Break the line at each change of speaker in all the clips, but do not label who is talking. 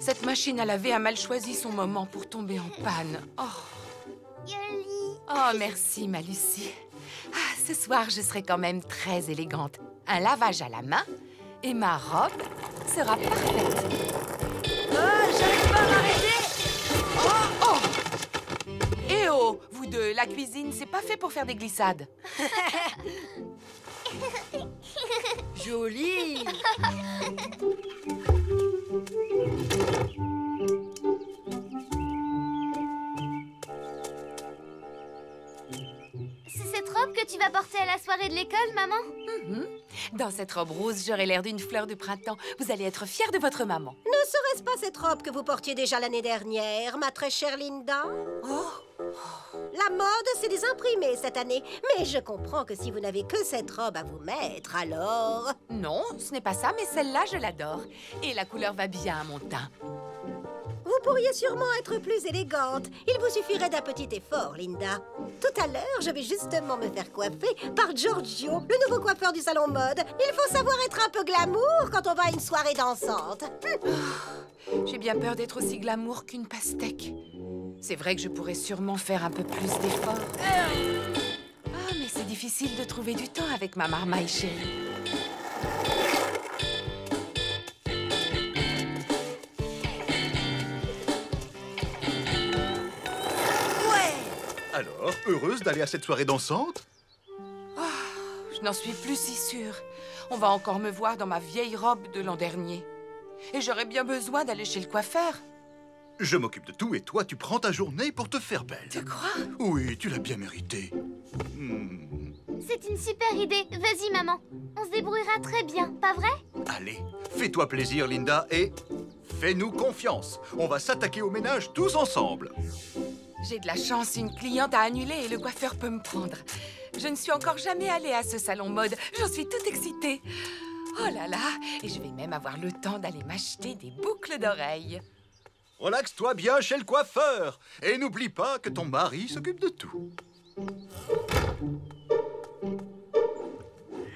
Cette machine à laver a mal choisi son moment pour tomber en panne. Oh,
Yoli.
oh merci, ma Lucie. Ah, ce soir, je serai quand même très élégante. Un lavage à la main et ma robe sera parfaite.
J'arrive pas à m'arrêter.
Oh, oh! Eh oh, vous deux, la cuisine, c'est pas fait pour faire des glissades.
Joli.
C'est cette robe que tu vas porter à la soirée de l'école, maman?
Dans cette robe rose, j'aurai l'air d'une fleur de printemps. Vous allez être fière de votre maman.
Ne serait-ce pas cette robe que vous portiez déjà l'année dernière, ma très chère Linda?
Oh,
La mode, c'est des imprimés cette année. Mais je comprends que si vous n'avez que cette robe à vous mettre, alors...
non, ce n'est pas ça, mais celle-là, je l'adore. Et la couleur va bien à mon teint.
Vous pourriez sûrement être plus élégante. Il vous suffirait d'un petit effort, Linda. Tout à l'heure, je vais justement me faire coiffer par Giorgio, le nouveau coiffeur du salon mode. Il faut savoir être un peu glamour quand on va à une soirée dansante.
J'ai bien peur d'être aussi glamour qu'une pastèque. C'est vrai que je pourrais sûrement faire un peu plus d'efforts. Ah, mais c'est difficile de trouver du temps avec ma marmaille chérie.
Alors, heureuse d'aller à cette soirée dansante?
Je n'en suis plus si sûre. On va encore me voir dans ma vieille robe de l'an dernier. Et j'aurais bien besoin d'aller chez le coiffeur.
Je m'occupe de tout et toi, tu prends ta journée pour te faire belle.
Tu crois?
Oui, tu l'as bien mérité.
C'est une super idée. Vas-y, maman. On se débrouillera très bien, pas vrai?
Allez, fais-toi plaisir, Linda, et fais-nous confiance. On va s'attaquer au ménage tous ensemble.
J'ai de la chance, une cliente a annulé et le coiffeur peut me prendre. Je ne suis encore jamais allée à ce salon mode. J'en suis toute excitée. Oh là là! Et je vais même avoir le temps d'aller m'acheter des boucles d'oreilles.
Relaxe-toi bien chez le coiffeur. Et n'oublie pas que ton mari s'occupe de tout.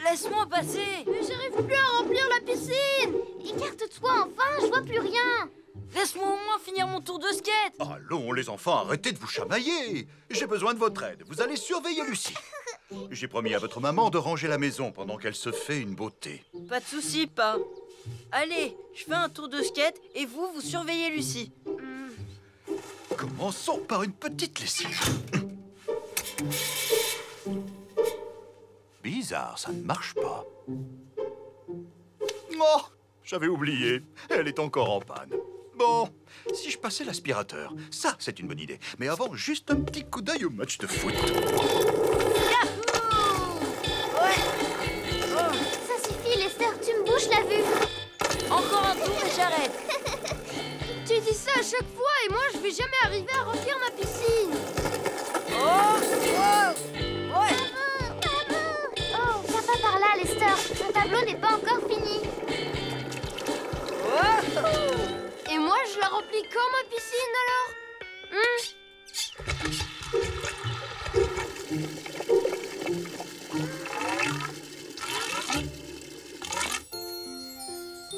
Laisse-moi passer.
Mais j'arrive plus à remplir la piscine. Écarte-toi enfin, je vois plus rien.
Laisse-moi au moins finir mon tour de skate.
Allons, les enfants, arrêtez de vous chamailler. J'ai besoin de votre aide. Vous allez surveiller Lucie. J'ai promis à votre maman de ranger la maison pendant qu'elle se fait une beauté.
Pas de souci, pas. Allez, je fais un tour de skate et vous surveillez Lucie.
Commençons par une petite lessive. Bizarre, ça ne marche pas. Oh, j'avais oublié. Elle est encore en panne. Bon, si je passais l'aspirateur, ça, c'est une bonne idée. Mais avant, juste un petit coup d'œil au match de foot.
Ça suffit, Lester, tu me bouches la vue.
Encore un tour et j'arrête.
Tu dis ça à chaque fois et moi, je vais jamais arriver à remplir ma piscine. Oh, viens pas par là, Lester. Mon tableau n'est pas encore fini. Et moi, je la remplis quand ma piscine, alors?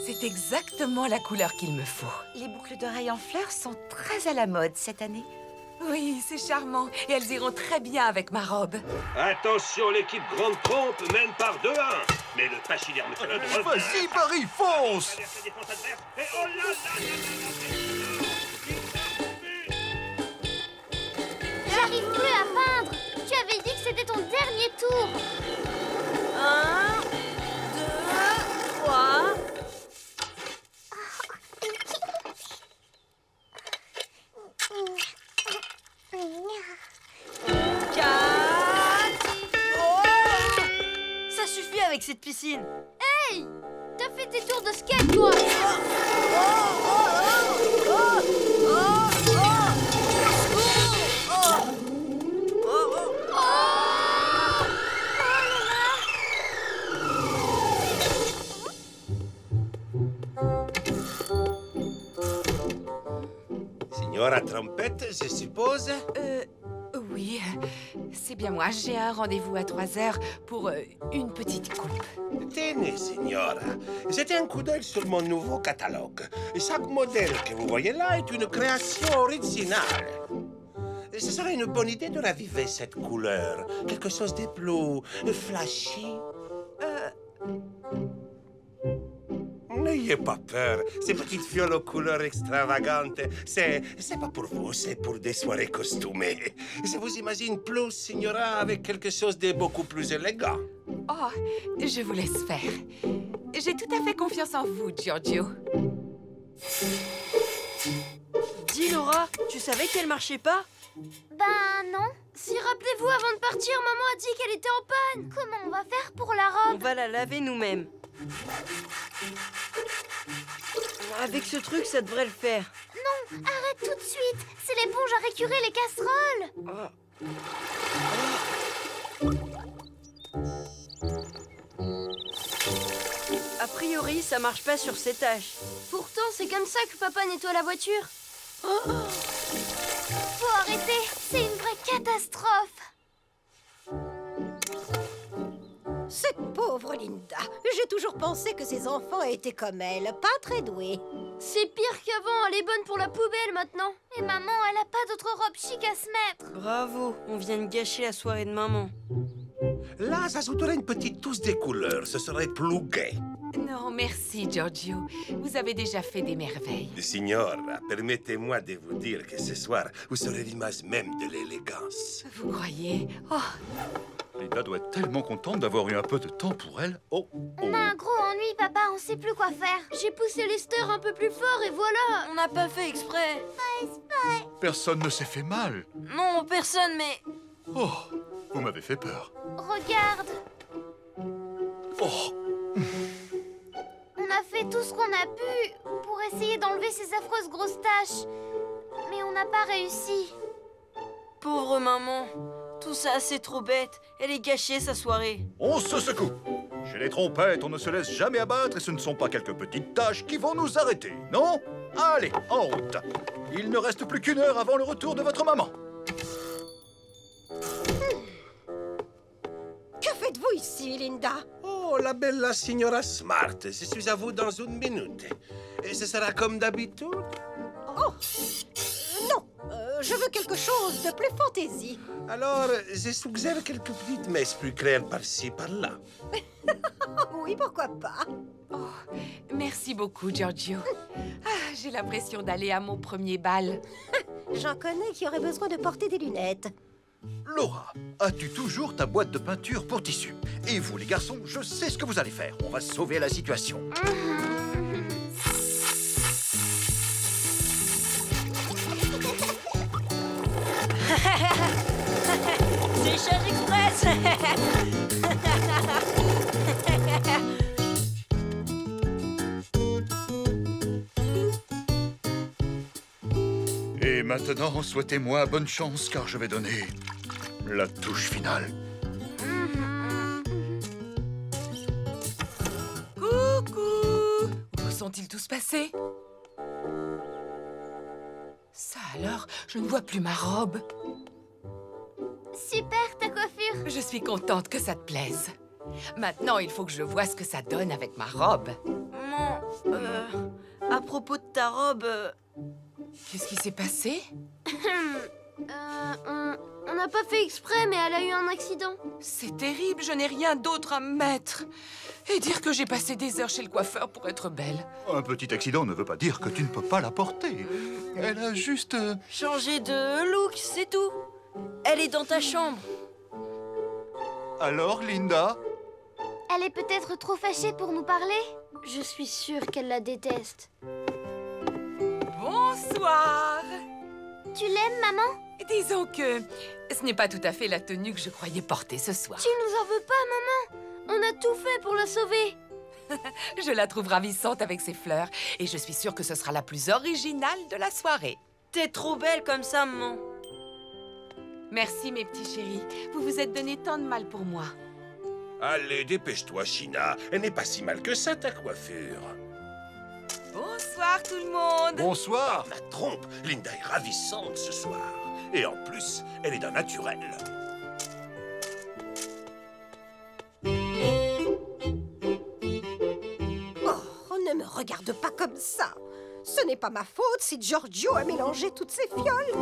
C'est exactement la couleur qu'il me faut. Les boucles d'oreilles en fleurs sont très à la mode cette année. Oui, c'est charmant. Et elles iront très bien avec ma robe.
Attention, l'équipe Grande Trompe mène par 2-1. Mais le pachyderme club revient.
Vas-y, Paris, fonce!
Traverse la défense adverse. Et oh là là.
J'arrive plus à peindre. Tu avais dit que c'était ton dernier tour.
1, 2, 3. Ça suffit avec cette piscine.
Hey, t'as fait tes tours de skate, toi?
Signora Trompette, je suppose?
Oui, c'est bien moi. J'ai un rendez-vous à 3 heures pour une petite coupe.
Tenez, signora. Jetez un coup d'œil sur mon nouveau catalogue. Chaque modèle que vous voyez là est une création originale. Ce serait une bonne idée de raviver cette couleur. Quelque chose de plus flashy. N'ayez pas peur. Ces petites fioles aux couleurs extravagantes, c'est pas pour vous, c'est pour des soirées costumées. Je vous imagine plus, signora, avec quelque chose de beaucoup plus élégant.
Oh, je vous laisse faire. J'ai tout à fait confiance en vous, Giorgio.
Dis, Laura, tu savais qu'elle marchait pas?
Ben non. Si, rappelez-vous, avant de partir, maman a dit qu'elle était en panne. Comment on va faire pour la
On
robe?
va la laver nous-mêmes. Avec ce truc, ça devrait le faire.
Non, arrête tout de suite. C'est l'éponge à récurer les casseroles.
A priori, ça marche pas sur ces tâches.
Pourtant, c'est comme ça que papa nettoie la voiture. Faut arrêter. C'est une vraie catastrophe.
Cette pauvre Linda. J'ai toujours pensé que ses enfants étaient comme elle, pas très doués.
C'est pire qu'avant. Elle est bonne pour la poubelle maintenant. Et maman, elle a pas d'autre robe chic à se mettre.
Bravo, on vient de gâcher la soirée de maman.
Là, j'ajouterai une petite touche de couleur. Ce serait plus gai.
Non, merci, Giorgio. Vous avez déjà fait des merveilles.
Signora, permettez-moi de vous dire que ce soir, vous serez l'image même de l'élégance.
Vous croyez? Oh,
Linda doit être tellement contente d'avoir eu un peu de temps pour elle. Oh,
On a un gros ennui, papa. On sait plus quoi faire. J'ai poussé Lester un peu plus fort et voilà.
On n'a pas fait exprès.
personne ne s'est fait mal.
Non, personne, mais...
Oh, vous m'avez fait peur.
Regarde.
Oh,
On a fait tout ce qu'on a pu pour essayer d'enlever ces affreuses grosses taches. Mais on n'a pas réussi.
Pauvre maman. Tout ça, c'est trop bête. Elle est gâchée, sa soirée.
on se secoue. Chez les trompettes, on ne se laisse jamais abattre et ce ne sont pas quelques petites tâches qui vont nous arrêter, non? Allez, en route. Il ne reste plus qu'une heure avant le retour de votre maman.
Que faites-vous ici, Linda?
Oh, la bella signora Smart. Je suis à vous dans une minute. Et ce sera comme d'habitude?
Oh, non. Je veux quelque chose de plus fantaisie.
Alors, je suggère quelques petites messes plus claires par-ci, par-là.
Oui, pourquoi pas?
merci beaucoup, Giorgio. Ah, j'ai l'impression d'aller à mon premier bal.
J'en connais qui auraient besoin de porter des lunettes.
Laura, as-tu toujours ta boîte de peinture pour tissu? Et vous, les garçons, je sais ce que vous allez faire. On va sauver la situation.
Séchage express.
Et maintenant, souhaitez-moi bonne chance car je vais donner la touche finale.
Coucou! Où sont-ils tous passés? Ça alors, je ne vois plus ma robe.
Super, ta coiffure.
Je suis contente que ça te plaise. Maintenant, il faut que je vois ce que ça donne avec ma robe.
Maman, à propos de ta robe...
Qu'est-ce qui s'est passé?
On n'a pas fait exprès, mais elle a eu un accident.
C'est terrible, je n'ai rien d'autre à me mettre. Et dire que j'ai passé des heures chez le coiffeur pour être belle.
Un petit accident ne veut pas dire que tu ne peux pas la porter. Elle a juste...
Changer de look, c'est tout. Elle est dans ta chambre.
Alors, Linda?
Elle est peut-être trop fâchée pour nous parler. Je suis sûre qu'elle la déteste.
Bonsoir!
Tu l'aimes, maman?
Disons que ce n'est pas tout à fait la tenue que je croyais porter ce soir.
Tu nous en veux pas, maman? On a tout fait pour la sauver.
Je la trouve ravissante avec ses fleurs et je suis sûre que ce sera la plus originale de la soirée.
T'es trop belle comme ça, maman.
Merci, mes petits chéris. Vous vous êtes donné tant de mal pour moi.
Allez, dépêche-toi, China. Elle n'est pas si mal que ça, ta coiffure.
Bonsoir, tout le monde!
Bonsoir!
Ma trompe, Linda est ravissante ce soir. Et en plus, elle est d'un naturel.
Oh, ne me regarde pas comme ça. Ce n'est pas ma faute si Giorgio a mélangé toutes ces fioles.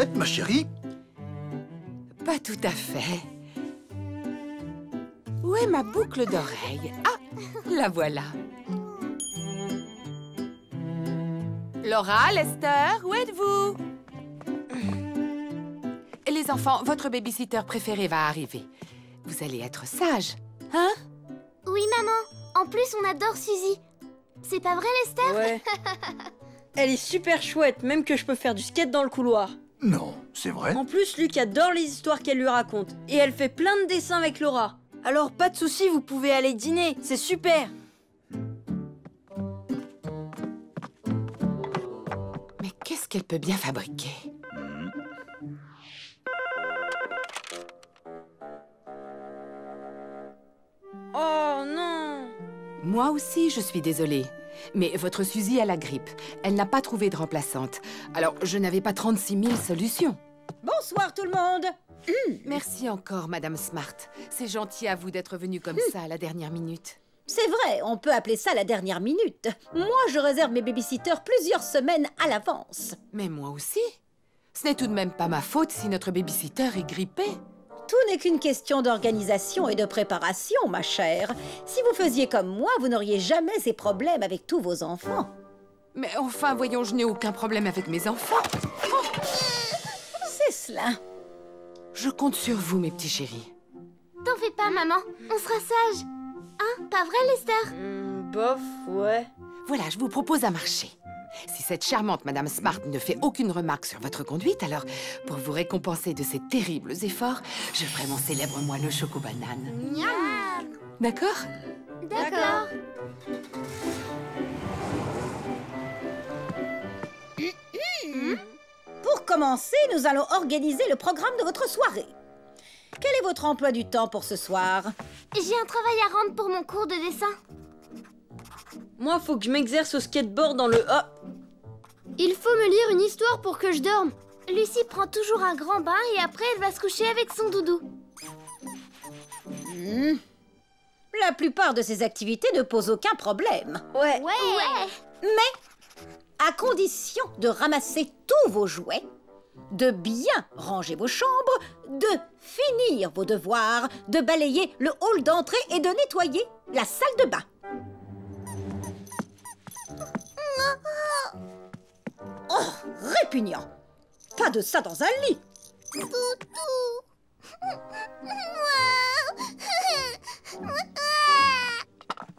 Prête, ma chérie?
Pas tout à fait. Où est ma boucle d'oreille? Ah, la voilà. Laura, Lester, où êtes-vous? Les enfants, votre babysitter préféré va arriver. Vous allez être sages, hein?
Oui, maman. En plus, on adore Suzy. C'est pas vrai, Lester?
Ouais. Elle est super chouette, même que je peux faire du skate dans le couloir.
Non, c'est vrai?
En plus, Luc adore les histoires qu'elle lui raconte. Et elle fait plein de dessins avec Laura. Alors pas de soucis, vous pouvez aller dîner, c'est super.
Mais qu'est-ce qu'elle peut bien fabriquer?
Oh non!
Moi aussi, je suis désolée. Mais votre Suzy a la grippe. Elle n'a pas trouvé de remplaçante. Alors, je n'avais pas 36 000 solutions.
Bonsoir tout le monde.
Merci encore, Madame Smart. C'est gentil à vous d'être venue comme ça à la dernière minute.
C'est vrai, on peut appeler ça la dernière minute. Moi, je réserve mes babysitters plusieurs semaines à l'avance.
Mais moi aussi. Ce n'est tout de même pas ma faute si notre babysitter est grippé.
Tout n'est qu'une question d'organisation et de préparation, ma chère. Si vous faisiez comme moi, vous n'auriez jamais ces problèmes avec tous vos enfants.
Mais enfin, voyons, je n'ai aucun problème avec mes enfants.
C'est cela.
Je compte sur vous, mes petits chéris.
T'en fais pas, maman. On sera sages. Hein? Pas vrai, Lester?
Bof, ouais.
Voilà, je vous propose un marché. Si cette charmante Madame Smart ne fait aucune remarque sur votre conduite, alors, pour vous récompenser de ces terribles efforts, je ferai mon célèbre moelleux choco-banane.
Miam.
D'accord?
D'accord.
Pour commencer, nous allons organiser le programme de votre soirée. Quel est votre emploi du temps pour ce soir?
J'ai un travail à rendre pour mon cours de dessin.
Moi, faut que je m'exerce au skateboard dans le... Ah!
Il faut me lire une histoire pour que je dorme. Lucie prend toujours un grand bain et après elle va se coucher avec son doudou.
La plupart de ces activités ne posent aucun problème.
Ouais.
Ouais.
Mais, à condition de ramasser tous vos jouets, de bien ranger vos chambres, de finir vos devoirs, de balayer le hall d'entrée et de nettoyer la salle de bain. Oh, répugnant! Pas de ça dans un lit!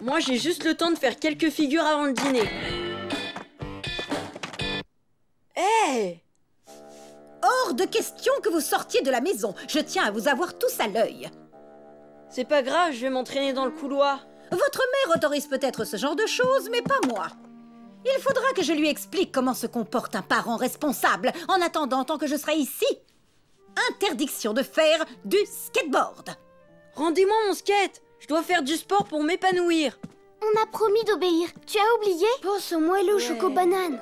Moi, j'ai juste le temps de faire quelques figures avant le dîner. Hé!
Hors de question que vous sortiez de la maison. Je tiens à vous avoir tous à l'œil.
C'est pas grave, je vais m'entraîner dans le couloir.
Votre mère autorise peut-être ce genre de choses, mais pas moi. Il faudra que je lui explique comment se comporte un parent responsable en attendant tant que je serai ici. Interdiction de faire du skateboard.
Rendez-moi mon skate. Je dois faire du sport pour m'épanouir.
On a promis d'obéir. Tu as oublié? Pense au moelleux choco-banane.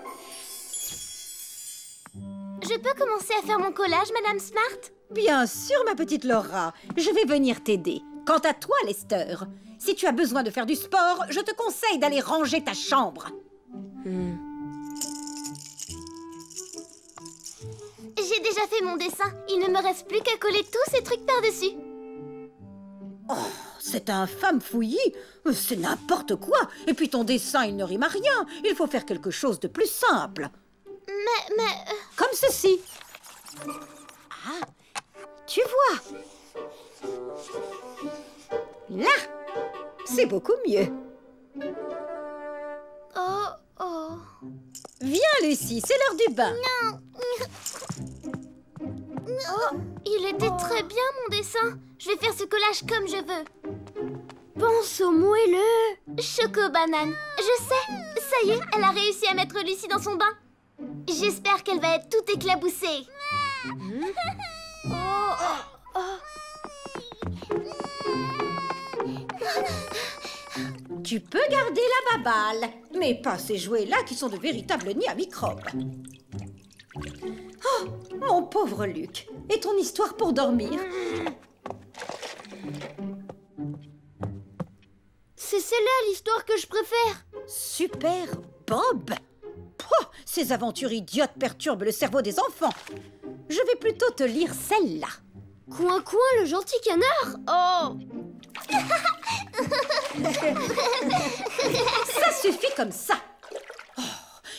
Je peux commencer à faire mon collage, Madame Smart?
Bien sûr, ma petite Laura. Je vais venir t'aider. Quant à toi, Lester, si tu as besoin de faire du sport, je te conseille d'aller ranger ta chambre.
J'ai déjà fait mon dessin. Il ne me reste plus qu'à coller tous ces trucs par-dessus.
Oh, c'est infâme fouillis. C'est n'importe quoi. Et puis ton dessin, il ne rime à rien. Il faut faire quelque chose de plus simple.
Mais...
Comme ceci. Ah, tu vois. Là, c'est beaucoup mieux.
Oh.
Viens, Lucie, c'est l'heure du bain.
Oh, il était très bien mon dessin. Je vais faire ce collage comme je veux. Pense au moelleux. Choco-banane. Je sais, ça y est, elle a réussi à mettre Lucie dans son bain. J'espère qu'elle va être toute éclaboussée.
Tu peux garder la baballe, mais pas ces jouets-là qui sont de véritables nids à microbes. Oh, mon pauvre Luc. Et ton histoire pour dormir?
C'est celle-là l'histoire que je préfère.
Super Bob. Oh, ces aventures idiotes perturbent le cerveau des enfants. Je vais plutôt te lire celle-là.
Coin, le gentil canard. Oh.
Ça suffit comme ça. Oh,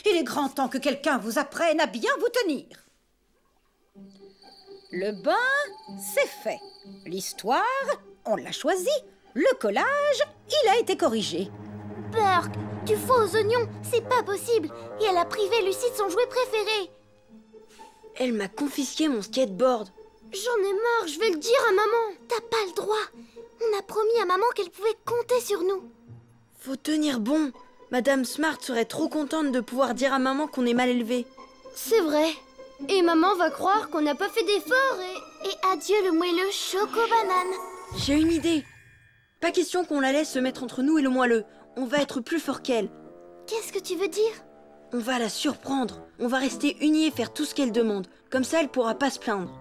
il est grand temps que quelqu'un vous apprenne à bien vous tenir. Le bain, c'est fait. L'histoire, on l'a choisie. Le collage, il a été corrigé.
Burke, tu fous aux oignons, c'est pas possible. Et elle a privé Lucie de son jouet préféré.
Elle m'a confisqué mon skateboard.
J'en ai marre, je vais le dire à maman. T'as pas le droit. On a promis à maman qu'elle pouvait compter sur nous.
Faut tenir bon. Madame Smart serait trop contente de pouvoir dire à maman qu'on est mal élevé.
C'est vrai. Et maman va croire qu'on n'a pas fait d'efforts et adieu le moelleux choco-banane.
J'ai une idée. Pas question qu'on la laisse se mettre entre nous et le moelleux. On va être plus fort qu'elle.
Qu'est-ce que tu veux dire?
On va la surprendre. On va rester unis et faire tout ce qu'elle demande. Comme ça, elle pourra pas se plaindre.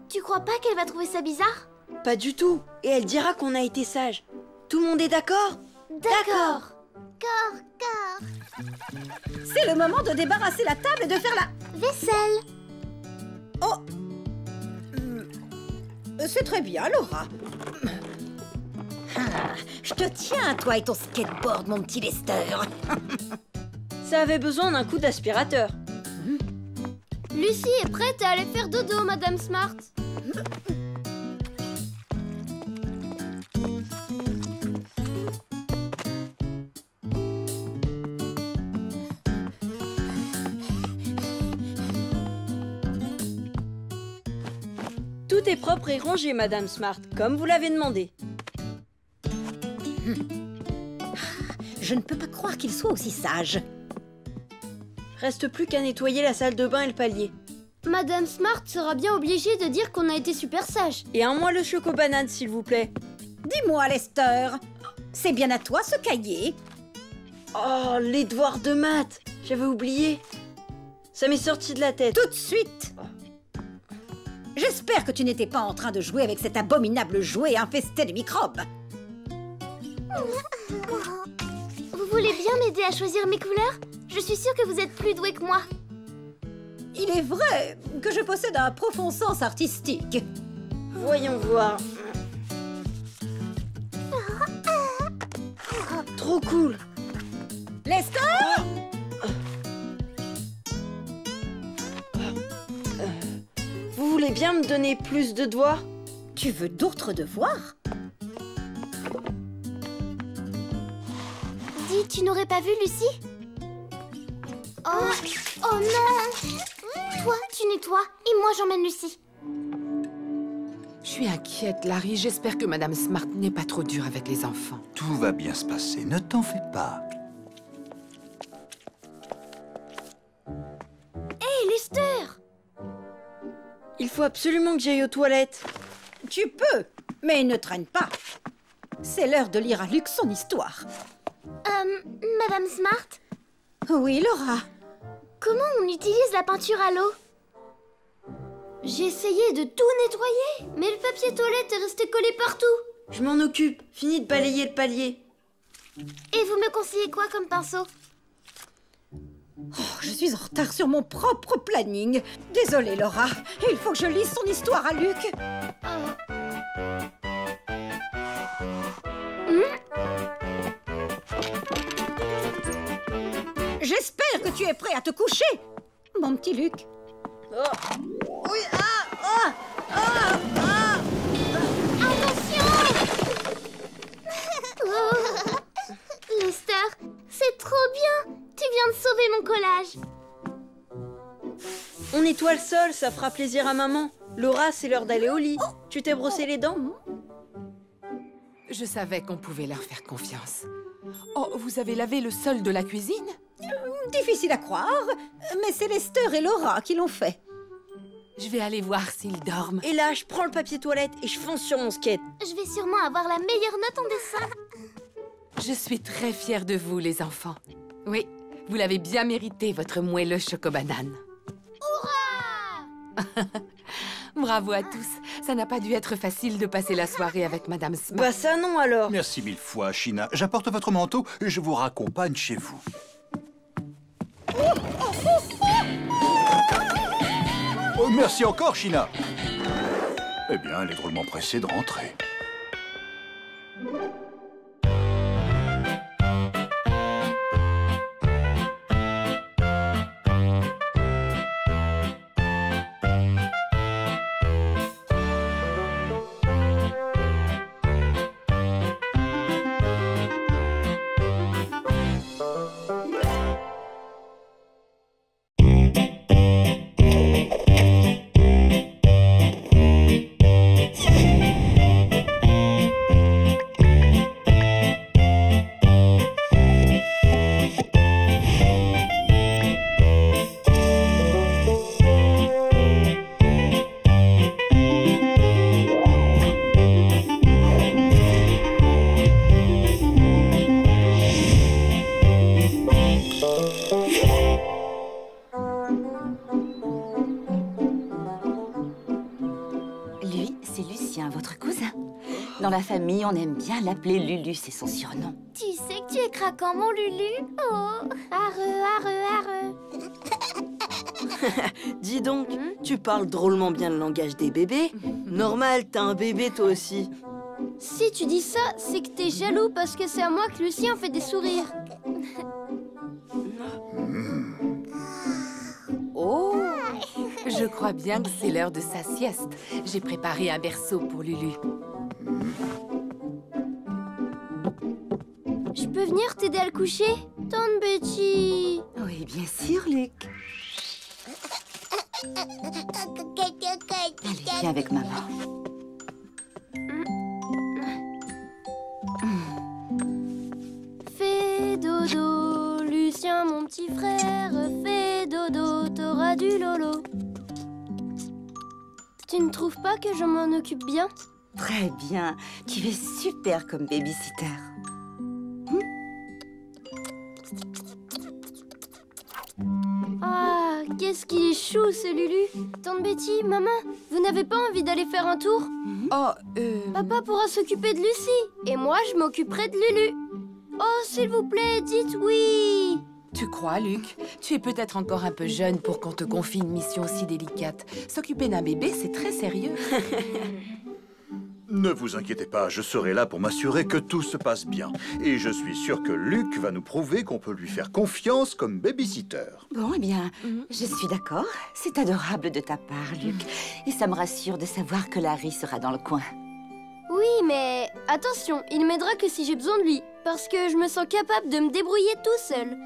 Tu crois pas qu'elle va trouver ça bizarre?
Pas du tout. Et elle dira qu'on a été sages. Tout le monde est d'accord?
D'accord.
C'est le moment de débarrasser la table et de faire la
Vaisselle.
Oh. C'est très bien, Laura. Ah, je te tiens, toi et ton skateboard, mon petit Lester.
Ça avait besoin d'un coup d'aspirateur.
Lucie est prête à aller faire dodo, Madame Smart.
Tout est propre et rangé, Madame Smart, comme vous l'avez demandé.
Je ne peux pas croire qu'il soit aussi sage.
Reste plus qu'à nettoyer la salle de bain et le palier.
Madame Smart sera bien obligée de dire qu'on a été super sage.
Et un moelleux choco-banane, s'il vous plaît.
Dis-moi, Lester, c'est bien à toi ce cahier?
Oh, les devoirs de maths. J'avais oublié. Ça m'est sorti de la tête.
Tout de suite. J'espère que tu n'étais pas en train de jouer avec cet abominable jouet infesté de microbes.
Vous voulez bien m'aider à choisir mes couleurs? Je suis sûre que vous êtes plus doué que moi.
Il est vrai que je possède un profond sens artistique.
Voyons voir. Trop cool.
Lester!
Vous voulez bien me donner plus de devoirs?
Tu veux d'autres devoirs?
Dis, tu n'aurais pas vu Lucie? Oh non! Toi, tu nettoies et moi j'emmène Lucie.
Je suis inquiète, Larry. J'espère que Madame Smart n'est pas trop dure avec les enfants.
Tout va bien se passer, ne t'en fais pas.
Hé, Lester!
Il faut absolument que j'aille aux toilettes.
Tu peux, mais ne traîne pas. C'est l'heure de lire à Luc son histoire.
Madame Smart?
Oui, Laura.
Comment on utilise la peinture à l'eau? J'ai essayé de tout nettoyer, mais le papier toilette est resté collé partout.
Je m'en occupe. Fini de balayer le palier.
Et vous me conseillez quoi comme pinceau?
Oh, je suis en retard sur mon propre planning. Désolée, Laura. Il faut que je lise son histoire à Luc. J'espère que tu es prêt à te coucher, mon petit Luc.
Oui,
Attention! Oh. Lester, c'est trop bien! Tu viens de sauver mon collage.
On nettoie le sol, ça fera plaisir à maman. Laura, c'est l'heure d'aller au lit. Tu t'es brossé les dents?
Je savais qu'on pouvait leur faire confiance. Oh, vous avez lavé le sol de la cuisine?
Difficile à croire, mais c'est Lester et Laura qui l'ont fait.
Je vais aller voir s'ils dorment.
Et là, je prends le papier toilette et je fonce sur mon skate.
Je vais sûrement avoir la meilleure note en dessin.
Je suis très fière de vous, les enfants. Oui, vous l'avez bien mérité, votre moelleux chocobanane.
Hurrah!
Bravo à tous. Ça n'a pas dû être facile de passer la soirée avec Madame Smart.
Bah ça non alors.
Merci mille fois, China. J'apporte votre manteau et je vous raccompagne chez vous. Oh, merci encore, China. Eh bien, elle est drôlement pressée de rentrer.
Lui, c'est Lucien, votre cousin. Dans la famille, on aime bien l'appeler Lulu, c'est son surnom.
Tu sais que tu es craquant, mon Lulu. Oh, arre.
Dis donc, tu parles drôlement bien le langage des bébés. Normal, t'as un bébé toi aussi.
Si tu dis ça, c'est que t'es jaloux parce que c'est à moi que Lucien fait des sourires.
Oh! Je crois bien que c'est l'heure de sa sieste. J'ai préparé un berceau pour Lulu.
Je peux venir t'aider à le coucher? Tante Betty.
Oui, bien sûr, Luc. Allez, viens avec maman.
Fais dodo, Lucien, mon petit frère. Fais dodo, t'auras du lolo. Tu ne trouves pas que je m'en occupe bien?
Très bien. Tu es super comme babysitter.
Ah, qu'est-ce qu'il est chou, ce Lulu. Tante Betty, maman, vous n'avez pas envie d'aller faire un tour?
Oh,
Papa pourra s'occuper de Lucie, et moi, je m'occuperai de Lulu. Oh, s'il vous plaît, dites oui.
Tu crois, Luc? Tu es peut-être encore un peu jeune pour qu'on te confie une mission aussi délicate. S'occuper d'un bébé, c'est très sérieux.
Ne vous inquiétez pas, je serai là pour m'assurer que tout se passe bien. Et je suis sûr que Luc va nous prouver qu'on peut lui faire confiance comme babysitter.
Bon, eh bien, je suis d'accord. C'est adorable de ta part, Luc. Et ça me rassure de savoir que Larry sera dans le coin.
Oui, mais attention, il m'aidera que si j'ai besoin de lui, parce que je me sens capable de me débrouiller tout seul.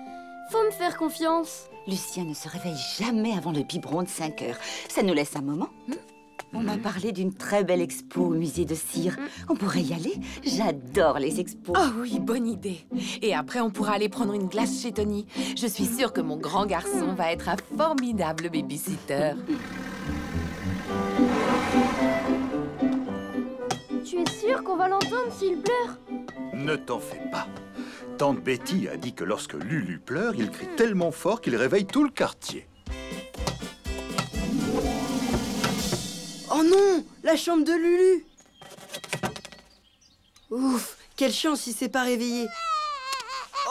Faut me faire confiance.
Lucien ne se réveille jamais avant le biberon de 5 heures. Ça nous laisse un moment. On m'a parlé d'une très belle expo au musée de cire. On pourrait y aller. J'adore les expos.
Oh oui, bonne idée. Et après, on pourra aller prendre une glace chez Tony. Je suis sûre que mon grand garçon va être un formidable babysitter.
Tu es sûre qu'on va l'entendre s'il pleure?
Ne t'en fais pas. Tante Betty a dit que lorsque Lulu pleure, il crie tellement fort qu'il réveille tout le quartier.
Oh non, la chambre de Lulu. Ouf, quelle chance il s'est pas réveillé.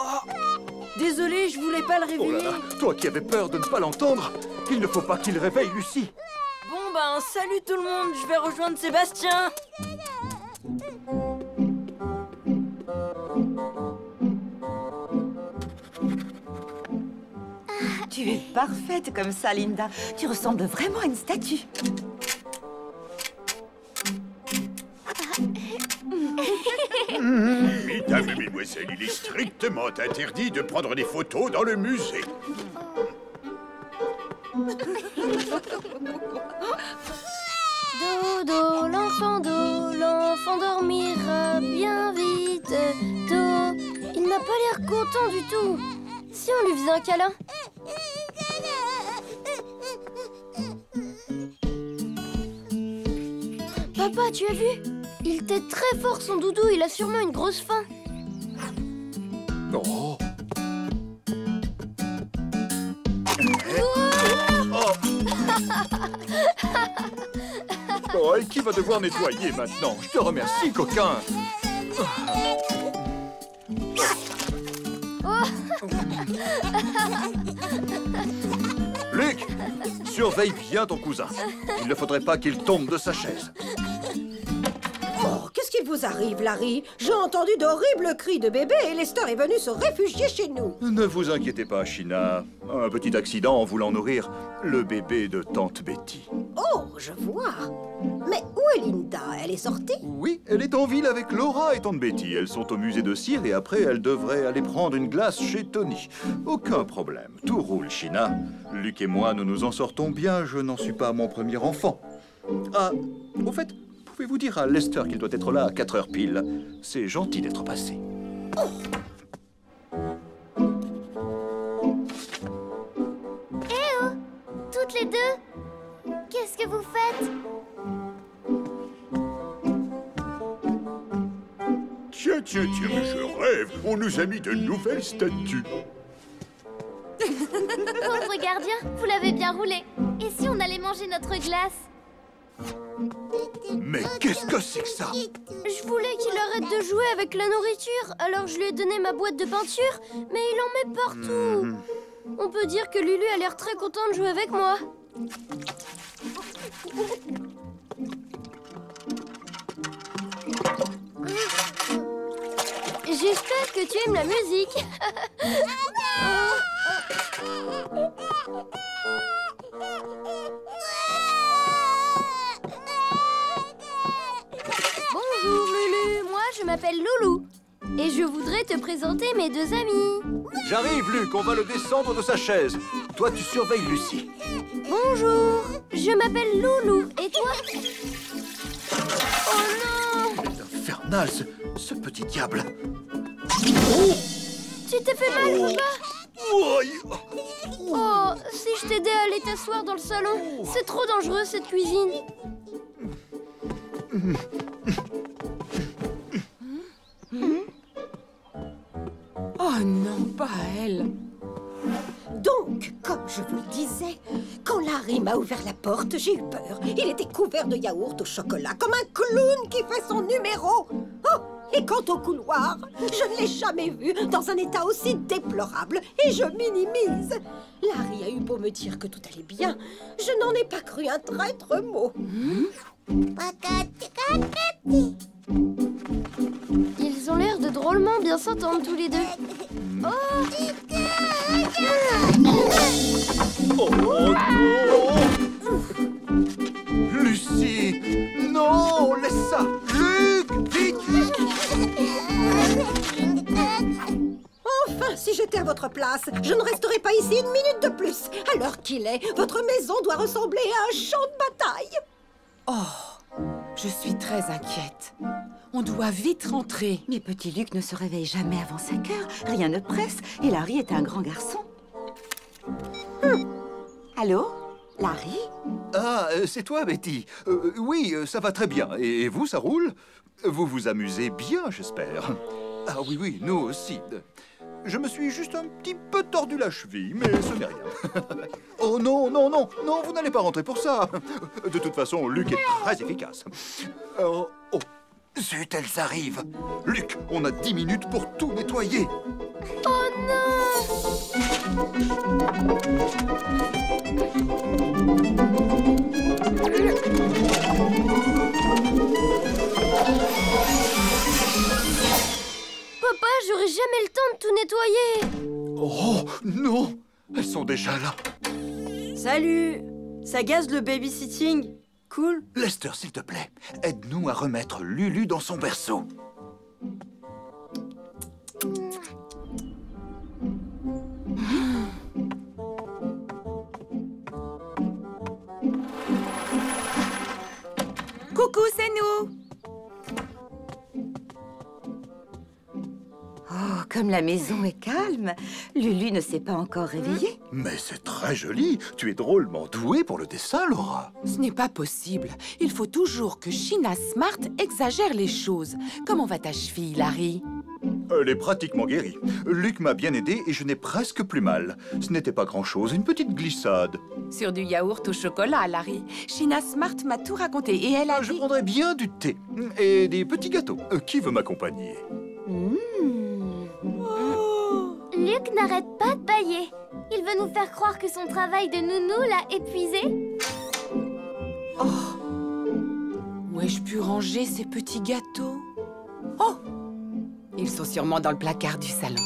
Oh, désolé, je voulais pas le réveiller.
Oh là là, toi qui avais peur de ne pas l'entendre, il ne faut pas qu'il réveille Lucie.
Bon ben, salut tout le monde, je vais rejoindre Sébastien.
Tu es parfaite comme ça, Linda. Tu ressembles vraiment à une statue.
Mesdames et mesdemoiselles, il est strictement interdit de prendre des photos dans le musée.
Dodo, l'enfant dormira bien vite. Do, il n'a pas l'air content du tout. Si on lui faisait un câlin. Papa, tu as vu? Il tète très fort son doudou, il a sûrement une grosse faim.
Oh. Oh, et qui va devoir nettoyer maintenant? Je te remercie, coquin. Luc, surveille bien ton cousin. Il ne faudrait pas qu'il tombe de sa chaise.
Oh, qu'est-ce qui vous arrive, Larry? J'ai entendu d'horribles cris de bébé et Lester est venu se réfugier chez nous.
Ne vous inquiétez pas, China. Un petit accident en voulant nourrir le bébé de tante Betty.
Oh, je vois. Mais où est Linda? Elle est sortie?
Oui, elle est en ville avec Laura et tante Betty. Elles sont au musée de cire et après, elles devraient aller prendre une glace chez Tony. Aucun problème. Tout roule, China. Luc et moi, nous nous en sortons bien. Je n'en suis pas à mon premier enfant. Ah, au fait, pouvez-vous dire à Lester qu'il doit être là à 4 heures pile? C'est gentil d'être passé.
Eh oh, toutes les deux, qu'est-ce que vous faites?
Tiens, mais je rêve. On nous a mis de nouvelles statues.
Pauvre gardien, vous l'avez bien roulé. Et si on allait manger notre glace?
Mais qu'est-ce que c'est que ça?
Je voulais qu'il arrête de jouer avec la nourriture, alors je lui ai donné ma boîte de peinture, mais il en met partout. On peut dire que Lulu a l'air très content de jouer avec moi. J'espère que tu aimes la musique. Bonjour Lulu, moi je m'appelle Loulou. Et je voudrais te présenter mes deux amis.
J'arrive, Luc, on va le descendre de sa chaise. Toi, tu surveilles Lucie.
Bonjour, je m'appelle Loulou. Et toi? Oh non!
C'est infernal, ce petit diable.
Tu t'es fait mal, papa?
Aïe.
Oh, si je t'aidais à aller t'asseoir dans le salon. C'est trop dangereux, cette cuisine.
Oh non, pas elle.
Donc, comme je vous le disais, quand Larry m'a ouvert la porte, j'ai eu peur. Il était couvert de yaourt au chocolat, comme un clown qui fait son numéro. Oh, et quant au couloir, je ne l'ai jamais vu dans un état aussi déplorable et je minimise. Larry a eu beau me dire que tout allait bien, je n'en ai pas cru un traître mot.
Ils ont l'air de drôlement bien s'entendre tous les deux. Oh!
Oh non! Lucie! Non! Laisse ça! Luc! Vite!
Enfin, si j'étais à votre place, je ne resterais pas ici une minute de plus. À l'heure qu'il est, votre maison doit ressembler à un champ de bataille.
Oh, je suis très inquiète. On doit vite rentrer.
Mais petit Luc ne se réveille jamais avant 5 heures. Rien ne presse. Et Larry est un grand garçon. Allô? Larry?
Ah, c'est toi, Betty. Oui, ça va très bien. Et vous, ça roule? Vous vous amusez bien, j'espère. Ah oui, nous aussi. Je me suis juste un petit peu tordu la cheville, mais ce n'est rien. Oh non, vous n'allez pas rentrer pour ça. De toute façon, Luc est très efficace. Oh, zut, elles arrivent. Luc, on a 10 minutes pour tout nettoyer.
Oh non! Papa, j'aurai jamais le temps de tout nettoyer.
Oh, non! elles sont déjà là.
Salut! Ça gaze le babysitting. Cool.
Lester, s'il te plaît, aide-nous à remettre Lulu dans son berceau.
Coucou, c'est nous.
Oh, comme la maison est calme. Lulu ne s'est pas encore réveillée.
Mais c'est très joli. Tu es drôlement douée pour le dessin, Laura.
Ce n'est pas possible. Il faut toujours que Sheena Smart exagère les choses. Comment va ta cheville, Larry?
Elle est pratiquement guérie. Luc m'a bien aidé et je n'ai presque plus mal. Ce n'était pas grand-chose, une petite glissade.
Sur du yaourt au chocolat, Larry. Sheena Smart m'a tout raconté et elle a
Je
dit...
prendrais bien du thé et des petits gâteaux. Qui veut m'accompagner?
Luc n'arrête pas de bâiller. Il veut nous faire croire que son travail de nounou l'a épuisé.
Où ai-je pu ranger ces petits gâteaux? Oh! Ils sont sûrement dans le placard du salon.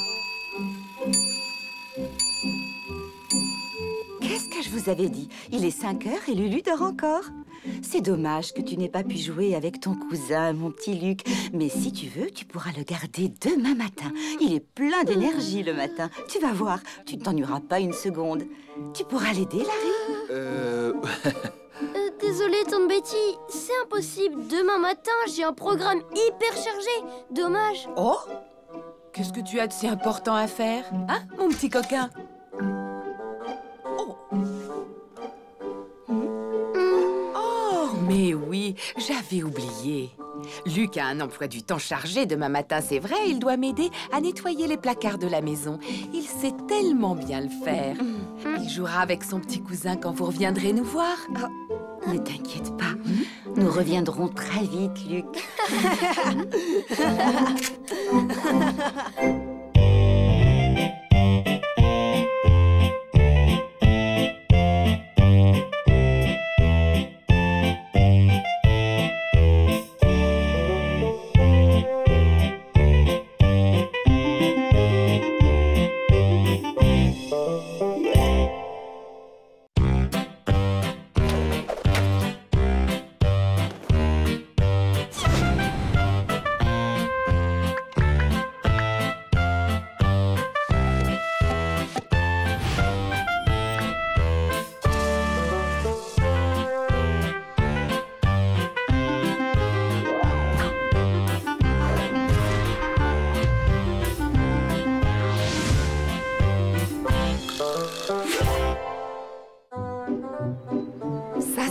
Qu'est-ce que je vous avais dit? Il est 5 heures et Lulu dort encore. C'est dommage que tu n'aies pas pu jouer avec ton cousin, mon petit Luc. Mais si tu veux, tu pourras le garder demain matin. Il est plein d'énergie le matin. Tu vas voir, tu ne t'ennuieras pas une seconde. Tu pourras l'aider, Larry?
Désolée, Tante Betty, c'est impossible. Demain matin, j'ai un programme hyper chargé. Dommage.
Oh! Qu'est-ce que tu as de si important à faire? Hein, mon petit coquin? Oh! Oh, mais oui, j'avais oublié. Luc a un emploi du temps chargé demain matin, c'est vrai. Il doit m'aider à nettoyer les placards de la maison. Il sait tellement bien le faire. Il jouera avec son petit cousin quand vous reviendrez nous voir.
Ne t'inquiète pas, nous reviendrons très vite, Luc.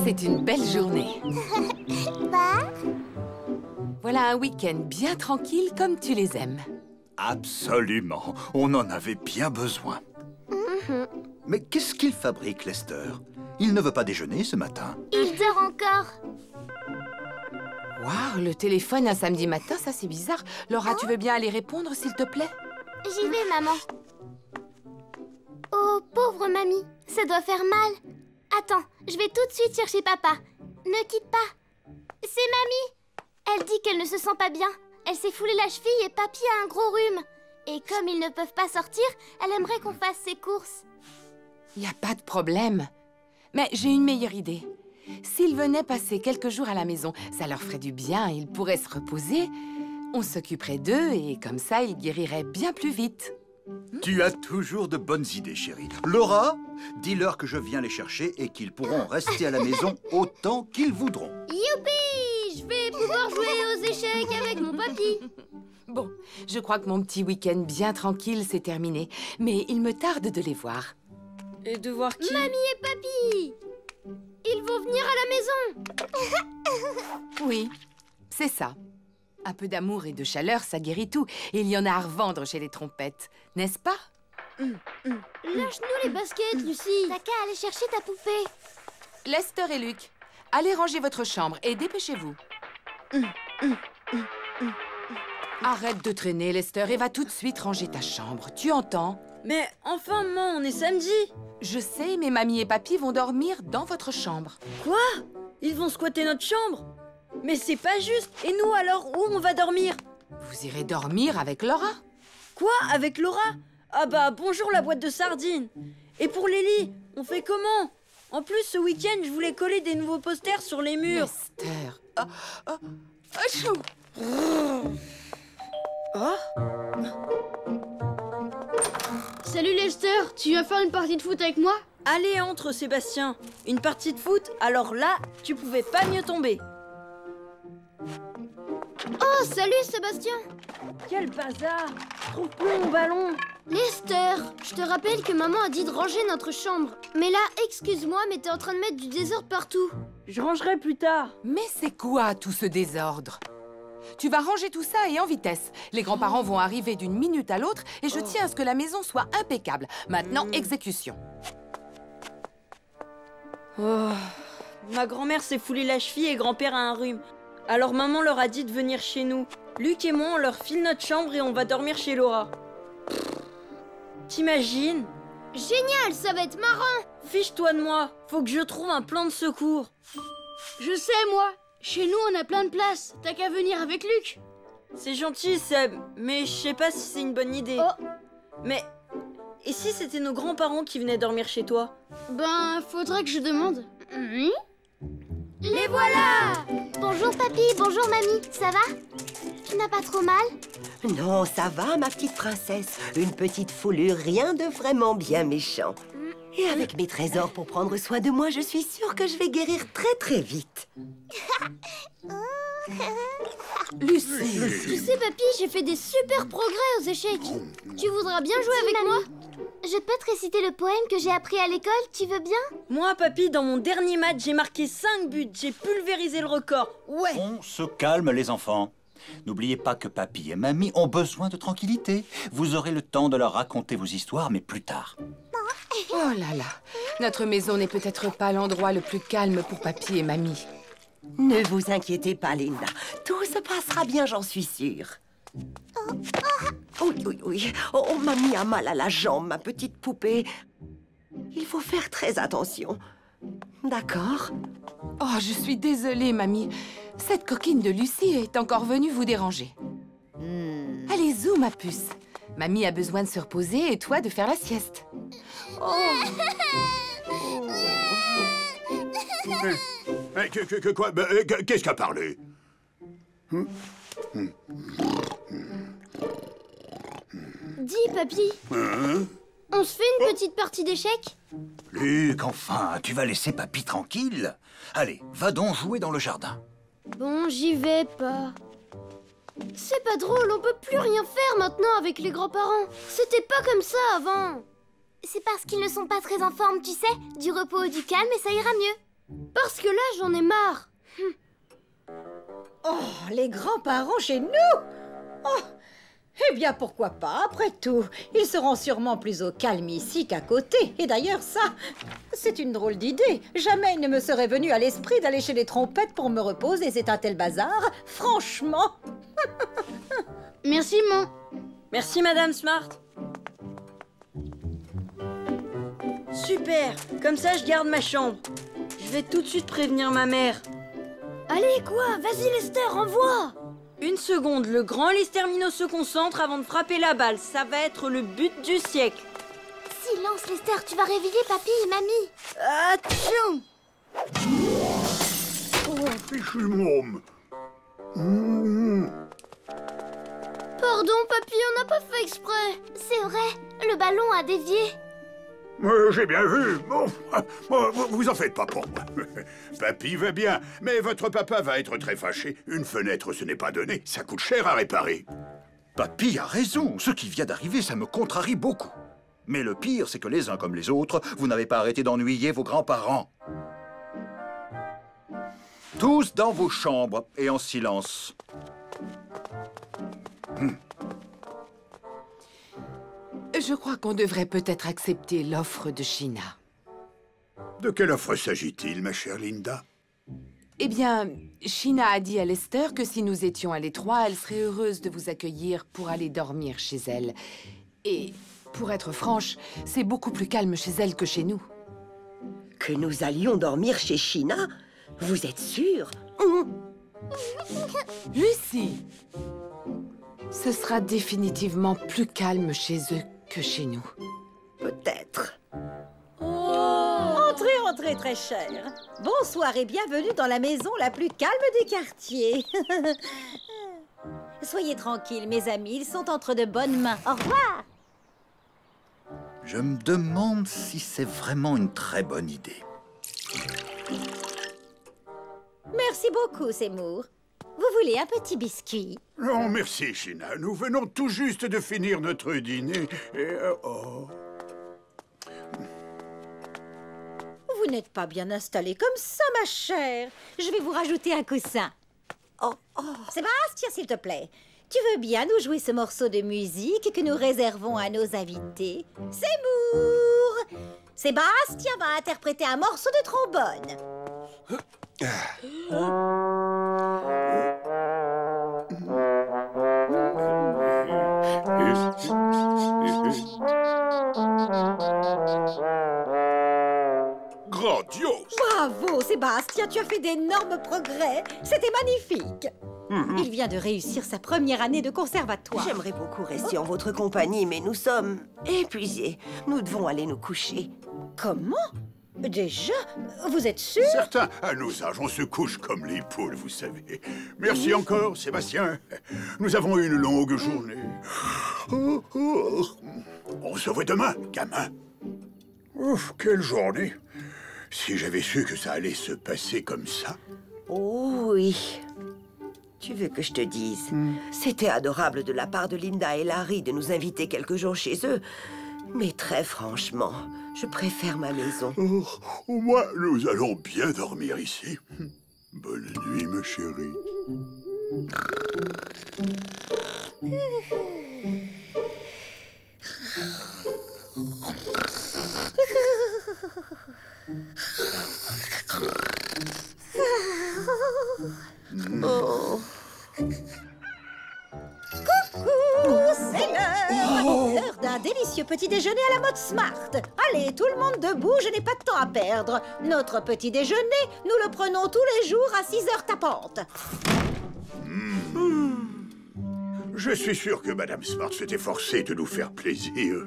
C'est une belle journée. Voilà un week-end bien tranquille comme tu les aimes.
Absolument. On en avait bien besoin. Mais qu'est-ce qu'il fabrique, Lester? Il ne veut pas déjeuner ce matin.
Il dort encore.
Waouh, le téléphone un samedi matin, ça c'est bizarre. Laura, tu veux bien aller répondre, s'il te plaît?
J'y vais, maman. Oh, pauvre mamie, ça doit faire mal. Attends, je vais tout de suite chercher papa. Ne quitte pas. C'est mamie. Elle dit qu'elle ne se sent pas bien. Elle s'est foulée la cheville et papy a un gros rhume. Et comme ils ne peuvent pas sortir, elle aimerait qu'on fasse ses courses.
Y a pas de problème. Mais j'ai une meilleure idée. S'ils venaient passer quelques jours à la maison, ça leur ferait du bien, ils pourraient se reposer. On s'occuperait d'eux et comme ça, ils guériraient bien plus vite.
Tu as toujours de bonnes idées, chérie. Laura, dis-leur que je viens les chercher et qu'ils pourront rester à la maison autant qu'ils voudront.
Youpi! Je vais pouvoir jouer aux échecs avec mon papy.
Bon, je crois que mon petit week-end bien tranquille s'est terminé. Mais il me tarde de les voir.
Et de voir qui?
Mamie et papy! Ils vont venir à la maison.
Oui, c'est ça. Un peu d'amour et de chaleur, ça guérit tout. Et il y en a à revendre chez les trompettes, n'est-ce pas?
Lâche-nous les baskets, Lucie. T'as qu'à aller chercher ta poupée.
Lester et Luc, allez ranger votre chambre et dépêchez-vous. Arrête de traîner, Lester, et va tout de suite ranger ta chambre. Tu entends?
Mais enfin, maman, on est samedi.
Je sais, mais mamie et papy vont dormir dans votre chambre.
Quoi? Ils vont squatter notre chambre? Mais c'est pas juste. Et nous, alors, où on va dormir?
Vous irez dormir avec Laura?
Quoi? Avec Laura? Ah bah, bonjour la boîte de sardines. Et pour les lits, on fait comment? En plus, ce week-end, je voulais coller des nouveaux posters sur les murs.
Lester. Achou.
Oh,
Salut Lester, tu viens faire une partie de foot avec moi?
allez, entre, Sébastien. Une partie de foot, alors là, tu pouvais pas mieux tomber.
Oh, salut Sébastien!
Quel bazar! Je trouve plus mon ballon.
Lester, je te rappelle que maman a dit de ranger notre chambre. Mais là, excuse-moi, mais t'es en train de mettre du désordre partout.
Je rangerai plus tard.
Mais c'est quoi tout ce désordre? Tu vas ranger tout ça et en vitesse. Les grands-parents vont arriver d'une minute à l'autre et je tiens à ce que la maison soit impeccable. Maintenant, exécution.
Oh, ma grand-mère s'est foulée la cheville et grand-père a un rhume. Alors maman leur a dit de venir chez nous. Luc et moi, on leur file notre chambre et on va dormir chez Laura. T'imagines?
Génial, ça va être marrant!
Fiche-toi de moi. Faut que je trouve un plan de secours.
Je sais, moi. Chez nous, on a plein de place. T'as qu'à venir avec Luc.
C'est gentil, Seb, mais je sais pas si c'est une bonne idée.
Oh.
Mais... et si c'était nos grands-parents qui venaient dormir chez toi?
Ben, faudrait que je demande.
Les voilà! Bonjour papy, bonjour mamie, ça va? Tu n'as pas trop mal?
Non, ça va, ma petite princesse. Une petite foulure, rien de vraiment bien méchant. Et avec mes trésors pour prendre soin de moi, je suis sûre que je vais guérir très très vite.
Lucie.
Tu sais papy, j'ai fait des super progrès aux échecs. Tu voudras bien jouer avec moi? Je peux te réciter le poème que j'ai appris à l'école, tu veux bien?
Moi, papy, dans mon dernier match, j'ai marqué 5 buts. J'ai pulvérisé le record. Ouais.
On se calme, les enfants. N'oubliez pas que papy et mamie ont besoin de tranquillité. Vous aurez le temps de leur raconter vos histoires, mais plus tard.
Oh là là. Notre maison n'est peut-être pas l'endroit le plus calme pour papy et mamie.
Ne vous inquiétez pas, Linda. Tout se passera bien, j'en suis sûre. Oui, oui, oui. Oh, mamie a mal à la jambe, ma petite poupée. Il faut faire très attention. D'accord?
Oh, je suis désolée, mamie. Cette coquine de Lucie est encore venue vous déranger. Allez, où, ma puce? Mamie a besoin de se reposer et toi de faire la sieste.
Quoi? Qu'est-ce qu'a parlé?
Dis papy, on se fait une petite partie d'échecs?
Luc, enfin, tu vas laisser papy tranquille? Allez, va donc jouer dans le jardin.
Bon, j'y vais pas. C'est pas drôle, on peut plus rien faire maintenant avec les grands-parents. C'était pas comme ça avant. C'est parce qu'ils ne sont pas très en forme, tu sais. Du repos et du calme et ça ira mieux. Parce que là, j'en ai marre.
Oh, les grands-parents chez nous! Oh, eh bien, pourquoi pas, après tout. Ils seront sûrement plus au calme ici qu'à côté. Et d'ailleurs, ça, c'est une drôle d'idée. Jamais il ne me serait venu à l'esprit d'aller chez les trompettes pour me reposer. C'est un tel bazar. Franchement.
Merci, maman.
Merci, Madame Smart. Super. Comme ça, je garde ma chambre. Je vais tout de suite prévenir ma mère.
Allez, quoi? Vas-y, Lester, envoie!
Une seconde, le grand Listermino se concentre avant de frapper la balle. Ça va être le but du siècle.
Silence, Lester, tu vas réveiller papy et mamie.
Attention!
Oh, fichu môme.
Pardon, papy, on n'a pas fait exprès. C'est vrai, le ballon a dévié.
J'ai bien vu. Bon, vous en faites pas pour moi. Papy va bien, mais votre papa va être très fâché. Une fenêtre, ce n'est pas donné. Ça coûte cher à réparer.
Papy a raison. Ce qui vient d'arriver, ça me contrarie beaucoup. Mais le pire, c'est que les uns comme les autres, vous n'avez pas arrêté d'ennuyer vos grands-parents. Tous dans vos chambres et en silence.
Je crois qu'on devrait peut-être accepter l'offre de Sheena.
De quelle offre s'agit-il, ma chère Linda?
Eh bien, Sheena a dit à Lester que si nous étions à l'étroit, elle serait heureuse de vous accueillir pour aller dormir chez elle. Et, pour être franche, c'est beaucoup plus calme chez elle que chez nous.
Que nous allions dormir chez Sheena? Vous êtes sûre?
Lucie! Ce sera définitivement plus calme chez eux que chez nous.
Peut-être.
Entrez, très cher. Bonsoir et bienvenue dans la maison la plus calme du quartier. Soyez tranquilles, mes amis, ils sont entre de bonnes mains. Au revoir.
Je me demande si c'est vraiment une très bonne idée.
Merci beaucoup, Seymour. Vous voulez un petit biscuit?
Non, merci, China. Nous venons tout juste de finir notre dîner et...
Vous n'êtes pas bien installé comme ça, ma chère. Je vais vous rajouter un coussin. Sébastien, s'il te plaît, tu veux bien nous jouer ce morceau de musique que nous réservons à nos invités? Seymour! Sébastien va interpréter un morceau de trombone.
Grandiose!
Bravo, Sébastien, tu as fait d'énormes progrès. C'était magnifique. Il vient de réussir sa première année de conservatoire.
J'aimerais beaucoup rester en votre compagnie, mais nous sommes épuisés. Nous devons aller nous coucher.
Comment? Déjà? Vous êtes sûr?
Certains, à nos âges, on se couche comme les poules, vous savez. Merci encore, Sébastien. Nous avons eu une longue journée. On se voit demain, gamin. Ouf, quelle journée. Si j'avais su que ça allait se passer comme ça.
Oh oui. Tu veux que je te dise? C'était adorable de la part de Linda et Larry de nous inviter quelques jours chez eux. Mais très franchement, je préfère ma maison.
Au moins, nous allons bien dormir ici. Bonne nuit, ma chérie.
Oh.
Coucou, c'est l'heure d'un délicieux petit déjeuner à la mode smart. Allez, tout le monde debout, je n'ai pas de temps à perdre. Notre petit déjeuner, nous le prenons tous les jours à 6 heures tapantes.
Je suis sûr que Madame Smart s'est efforcée de nous faire plaisir.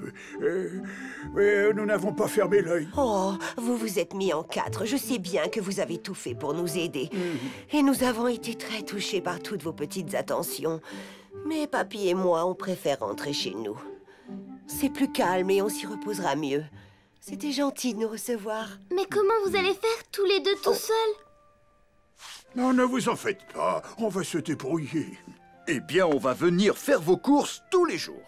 Mais nous n'avons pas fermé l'œil.
Oh, vous vous êtes mis en quatre. Je sais bien que vous avez tout fait pour nous aider. Et nous avons été très touchés par toutes vos petites attentions. Mais Papy et moi, on préfère rentrer chez nous. C'est plus calme et on s'y reposera mieux. C'était gentil de nous recevoir.
Mais comment vous allez faire tous les deux tout seuls?
Non, ne vous en faites pas. On va se débrouiller.
Eh bien, on va venir faire vos courses tous les jours.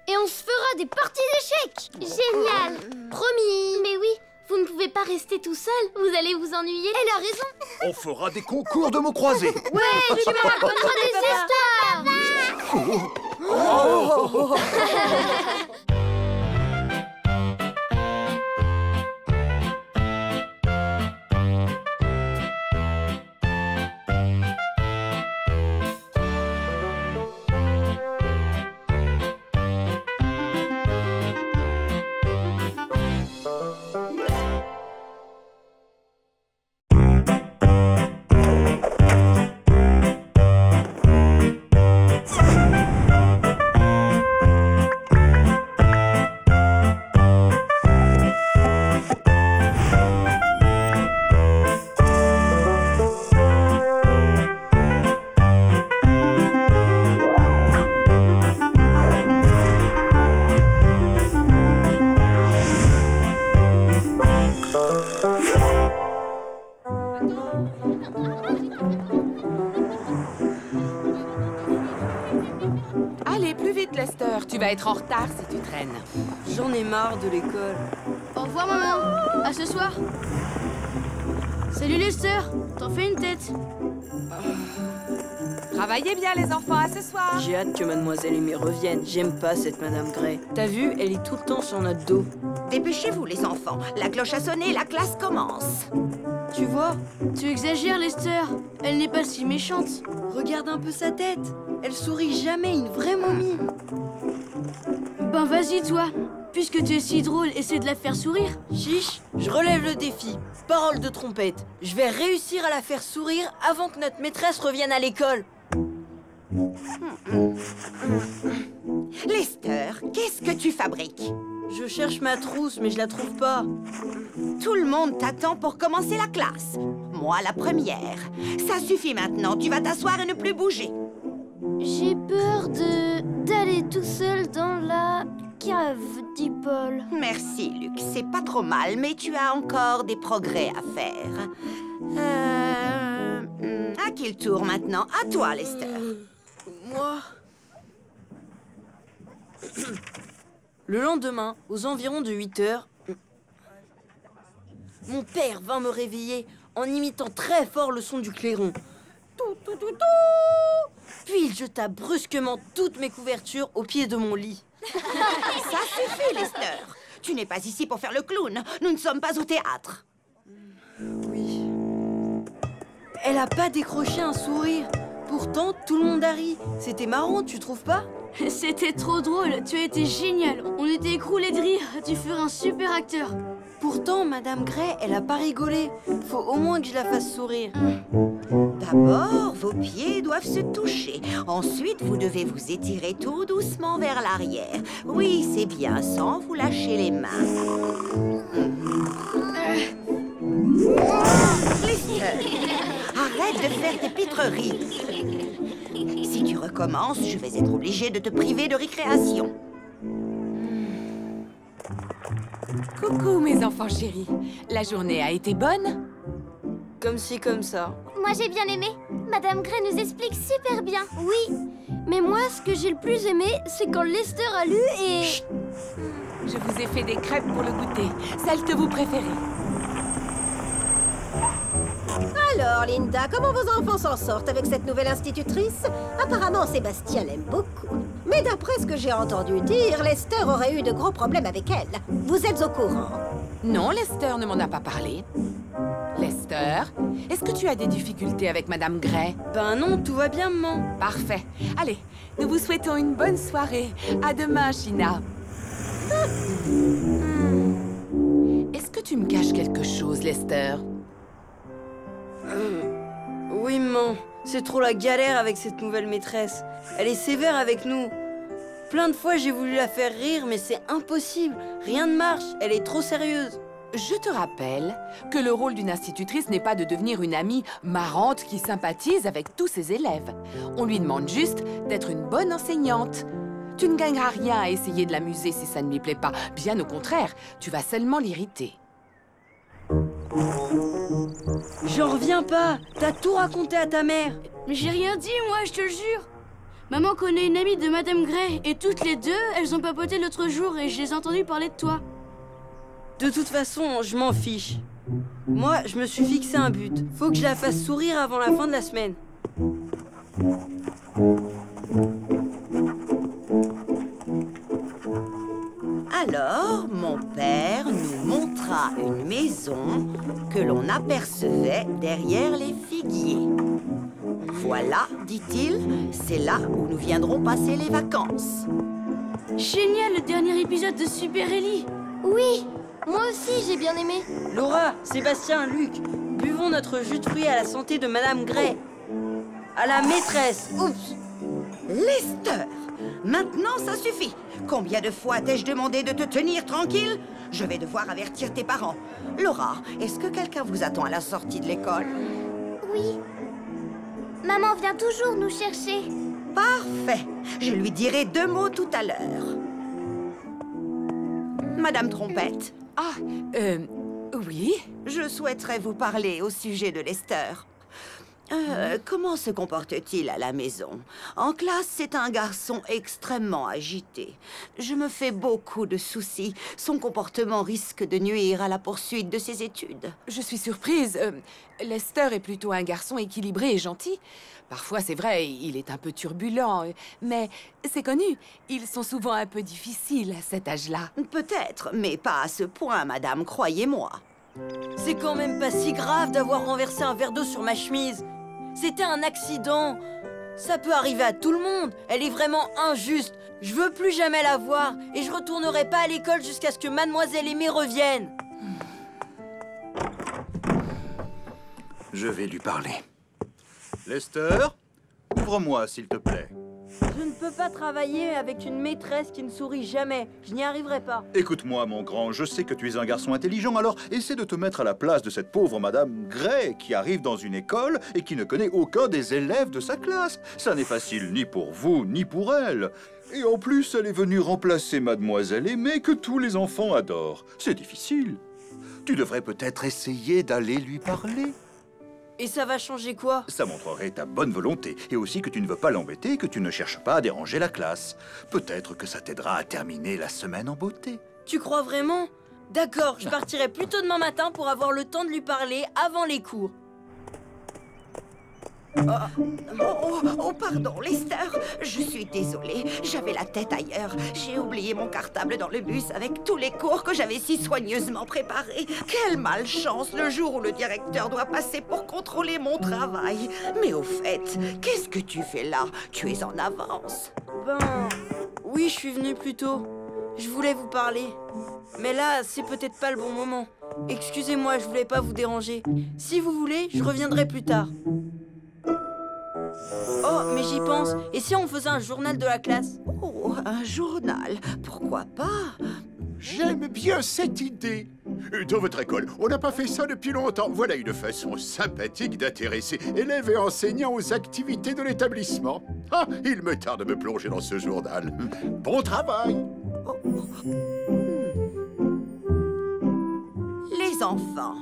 Et on se fera des parties d'échecs.
Génial.
Promis.
Mais oui, vous ne pouvez pas rester tout seul. Vous allez vous ennuyer.
Elle a raison.
On fera des concours de mots croisés.
Ouais, tu me raconteras des histoires.
Allez, plus vite, Lester. Tu vas être en retard si tu traînes.
J'en ai marre de l'école.
Au revoir, maman. À ce soir. Salut, Lester. T'en fais une tête.
Travaillez bien, les enfants, à ce soir.
J'ai hâte que Mademoiselle Aimée revienne. J'aime pas cette Madame Gray. T'as vu, elle est tout le temps sur notre dos.
Dépêchez-vous, les enfants. La cloche a sonné, la classe commence.
Tu vois?
Tu exagères, Lester. Elle n'est pas si méchante.
Regarde un peu sa tête. Elle sourit jamais, une vraie momie.
Ben vas-y, toi. Puisque tu es si drôle, essaie de la faire sourire.
Chiche, je relève le défi. Parole de trompette. Je vais réussir à la faire sourire avant que notre maîtresse revienne à l'école.
Lester, qu'est-ce que tu fabriques?
Je cherche ma trousse, mais je la trouve pas.
Tout le monde t'attend pour commencer la classe. Moi, la première. Ça suffit maintenant. Tu vas t'asseoir et ne plus bouger.
J'ai peur d'aller tout seul dans la cave, dit Paul.
Merci, Luc. C'est pas trop mal, mais tu as encore des progrès à faire. À qui le tour maintenant? À toi, Lester.
Moi... Le lendemain, aux environs de 8 heures, mon père vint me réveiller en imitant très fort le son du clairon. Tout, tout, tout, tout. Puis il jeta brusquement toutes mes couvertures au pied de mon lit.
Ça suffit, Lester. Tu n'es pas ici pour faire le clown. Nous ne sommes pas au théâtre.
Oui. Elle a pas décroché un sourire. Pourtant, tout le monde a ri. C'était marrant, tu trouves pas?
C'était trop drôle, tu as été génial. On était écroulés de rire, tu ferais un super acteur.
Pourtant, Madame Gray, elle a pas rigolé. Faut au moins que je la fasse sourire.
D'abord, vos pieds doivent se toucher. Ensuite, vous devez vous étirer tout doucement vers l'arrière. Oui, c'est bien, sans vous lâcher les mains. Lester, arrête de faire tes pitreries. Si tu recommences, je vais être obligée de te priver de récréation.
Coucou, mes enfants chéris. La journée a été bonne?
Comme ci, comme ça.
Moi, j'ai bien aimé. Madame Gray nous explique super bien. Oui. Mais moi, ce que j'ai le plus aimé, c'est quand Lester a lu et...
Chut. Je vous ai fait des crêpes pour le goûter. Celles que vous préférez.
Alors, Linda, comment vos enfants s'en sortent avec cette nouvelle institutrice? Apparemment, Sébastien l'aime beaucoup. Mais d'après ce que j'ai entendu dire, Lester aurait eu de gros problèmes avec elle. Vous êtes au courant?
Non, Lester ne m'en a pas parlé. Lester, est-ce que tu as des difficultés avec Madame Gray?
Ben non, tout va bien, maman.
Parfait. Allez, nous vous souhaitons une bonne soirée. À demain, China. Est-ce que tu me caches quelque chose, Lester?
Oui, maman. C'est trop la galère avec cette nouvelle maîtresse. Elle est sévère avec nous. Plein de fois, j'ai voulu la faire rire, mais c'est impossible. Rien ne marche. Elle est trop sérieuse.
Je te rappelle que le rôle d'une institutrice n'est pas de devenir une amie marrante qui sympathise avec tous ses élèves. On lui demande juste d'être une bonne enseignante. Tu ne gagneras rien à essayer de l'amuser si ça ne lui plaît pas. Bien au contraire, tu vas seulement l'irriter.
J'en reviens pas. T'as tout raconté à ta mère.
Mais j'ai rien dit, moi, je te le jure. Maman connaît une amie de Madame Gray et toutes les deux, elles ont papoté l'autre jour et je les ai entendues parler de toi.
De toute façon, je m'en fiche. Moi, je me suis fixé un but. Faut que je la fasse sourire avant la fin de la semaine.
Alors, mon père nous montra une maison que l'on apercevait derrière les figuiers. Voilà, dit-il, c'est là où nous viendrons passer les vacances.
Génial, le dernier épisode de Super Ellie.
Oui, moi aussi, j'ai bien aimé.
Laura, Sébastien, Luc, buvons notre jus de fruits à la santé de Madame Gray. À la maîtresse. Oups.
Lester, maintenant ça suffit. Combien de fois t'ai-je demandé de te tenir tranquille? Je vais devoir avertir tes parents. Laura, est-ce que quelqu'un vous attend à la sortie de l'école?
Oui. Maman vient toujours nous chercher.
Parfait. Je lui dirai 2 mots tout à l'heure. Madame Trompette.
Ah, oui?
Je souhaiterais vous parler au sujet de Lester. Comment se comporte-t-il à la maison? En classe, c'est un garçon extrêmement agité. Je me fais beaucoup de soucis. Son comportement risque de nuire à la poursuite de ses études.
Je suis surprise. Lester est plutôt un garçon équilibré et gentil. Parfois, c'est vrai, il est un peu turbulent. Mais c'est connu, ils sont souvent un peu difficiles à cet âge-là.
Peut-être, mais pas à ce point, madame, croyez-moi.
C'est quand même pas si grave d'avoir renversé un verre d'eau sur ma chemise. C'était un accident. Ça peut arriver à tout le monde. Elle est vraiment injuste. Je veux plus jamais la voir. Et je retournerai pas à l'école jusqu'à ce que Mademoiselle Aimée revienne.
Je vais lui parler. Lester, ouvre-moi, s'il te plaît.
Je ne peux pas travailler avec une maîtresse qui ne sourit jamais. Je n'y arriverai pas.
Écoute-moi, mon grand, je sais que tu es un garçon intelligent, alors essaie de te mettre à la place de cette pauvre Madame Gray qui arrive dans une école et qui ne connaît aucun des élèves de sa classe. Ça n'est facile ni pour vous, ni pour elle. Et en plus, elle est venue remplacer Mademoiselle Aimée que tous les enfants adorent. C'est difficile. Tu devrais peut-être essayer d'aller lui parler.
Et ça va changer quoi?
Ça montrerait ta bonne volonté, et aussi que tu ne veux pas l'embêter et que tu ne cherches pas à déranger la classe. Peut-être que ça t'aidera à terminer la semaine en beauté.
Tu crois vraiment? D'accord, je partirai plus tôt demain matin pour avoir le temps de lui parler avant les cours.
Oh, pardon, Lester. Je suis désolée. J'avais la tête ailleurs. J'ai oublié mon cartable dans le bus avec tous les cours que j'avais si soigneusement préparés. Quelle malchance le jour où le directeur doit passer pour contrôler mon travail. Mais au fait, qu'est-ce que tu fais là? Tu es en avance.
Ben... oui, je suis venue plus tôt. Je voulais vous parler. Mais là, c'est peut-être pas le bon moment. Excusez-moi, je voulais pas vous déranger. Si vous voulez, je reviendrai plus tard. Oh, mais j'y pense. Et si on faisait un journal de la classe?
Oh, un journal? Pourquoi pas?
J'aime bien cette idée. Dans votre école, on n'a pas fait ça depuis longtemps. Voilà une façon sympathique d'intéresser élèves et enseignants aux activités de l'établissement. Ah, il me tarde de me plonger dans ce journal. Bon travail!
Les enfants,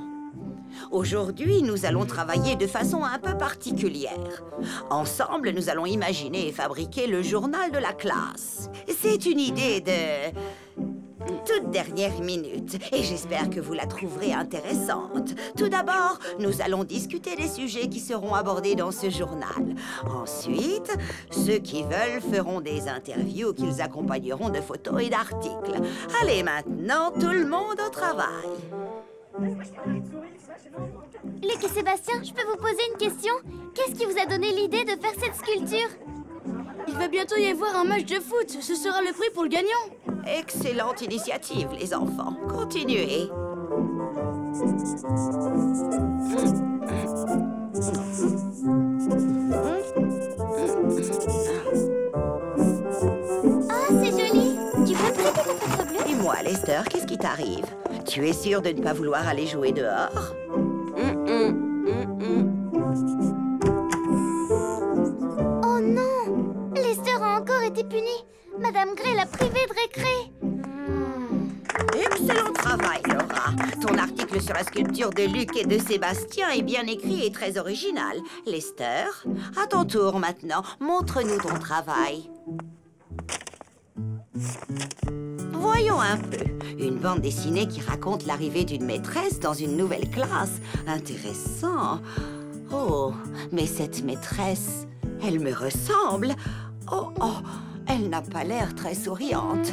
aujourd'hui, nous allons travailler de façon un peu particulière. Ensemble, nous allons imaginer et fabriquer le journal de la classe. C'est une idée de toute dernière minute et j'espère que vous la trouverez intéressante. Tout d'abord, nous allons discuter des sujets qui seront abordés dans ce journal. Ensuite, ceux qui veulent feront des interviews qu'ils accompagneront de photos et d'articles. Allez maintenant, tout le monde au travail.
Luc et Sébastien, je peux vous poser une question? Qu'est-ce qui vous a donné l'idée de faire cette sculpture?
Il va bientôt y avoir un match de foot. Ce sera le prix pour le gagnant.
Excellente initiative, les enfants. Continuez.
Ah, c'est joli. Tu peux me prêter ta pâte bleue?
Et moi, Lester, qu'est-ce qui t'arrive? Tu es sûr de ne pas vouloir aller jouer dehors?
Oh non! Lester a encore été puni. Madame Gray l'a privé de récré.
Excellent travail, Laura. Ton article sur la sculpture de Luc et de Sébastien est bien écrit et très original. Lester, à ton tour maintenant. Montre-nous ton travail. Voyons un peu. Une bande dessinée qui raconte l'arrivée d'une maîtresse dans une nouvelle classe. Intéressant. Oh, mais cette maîtresse, elle me ressemble. Oh, elle n'a pas l'air très souriante.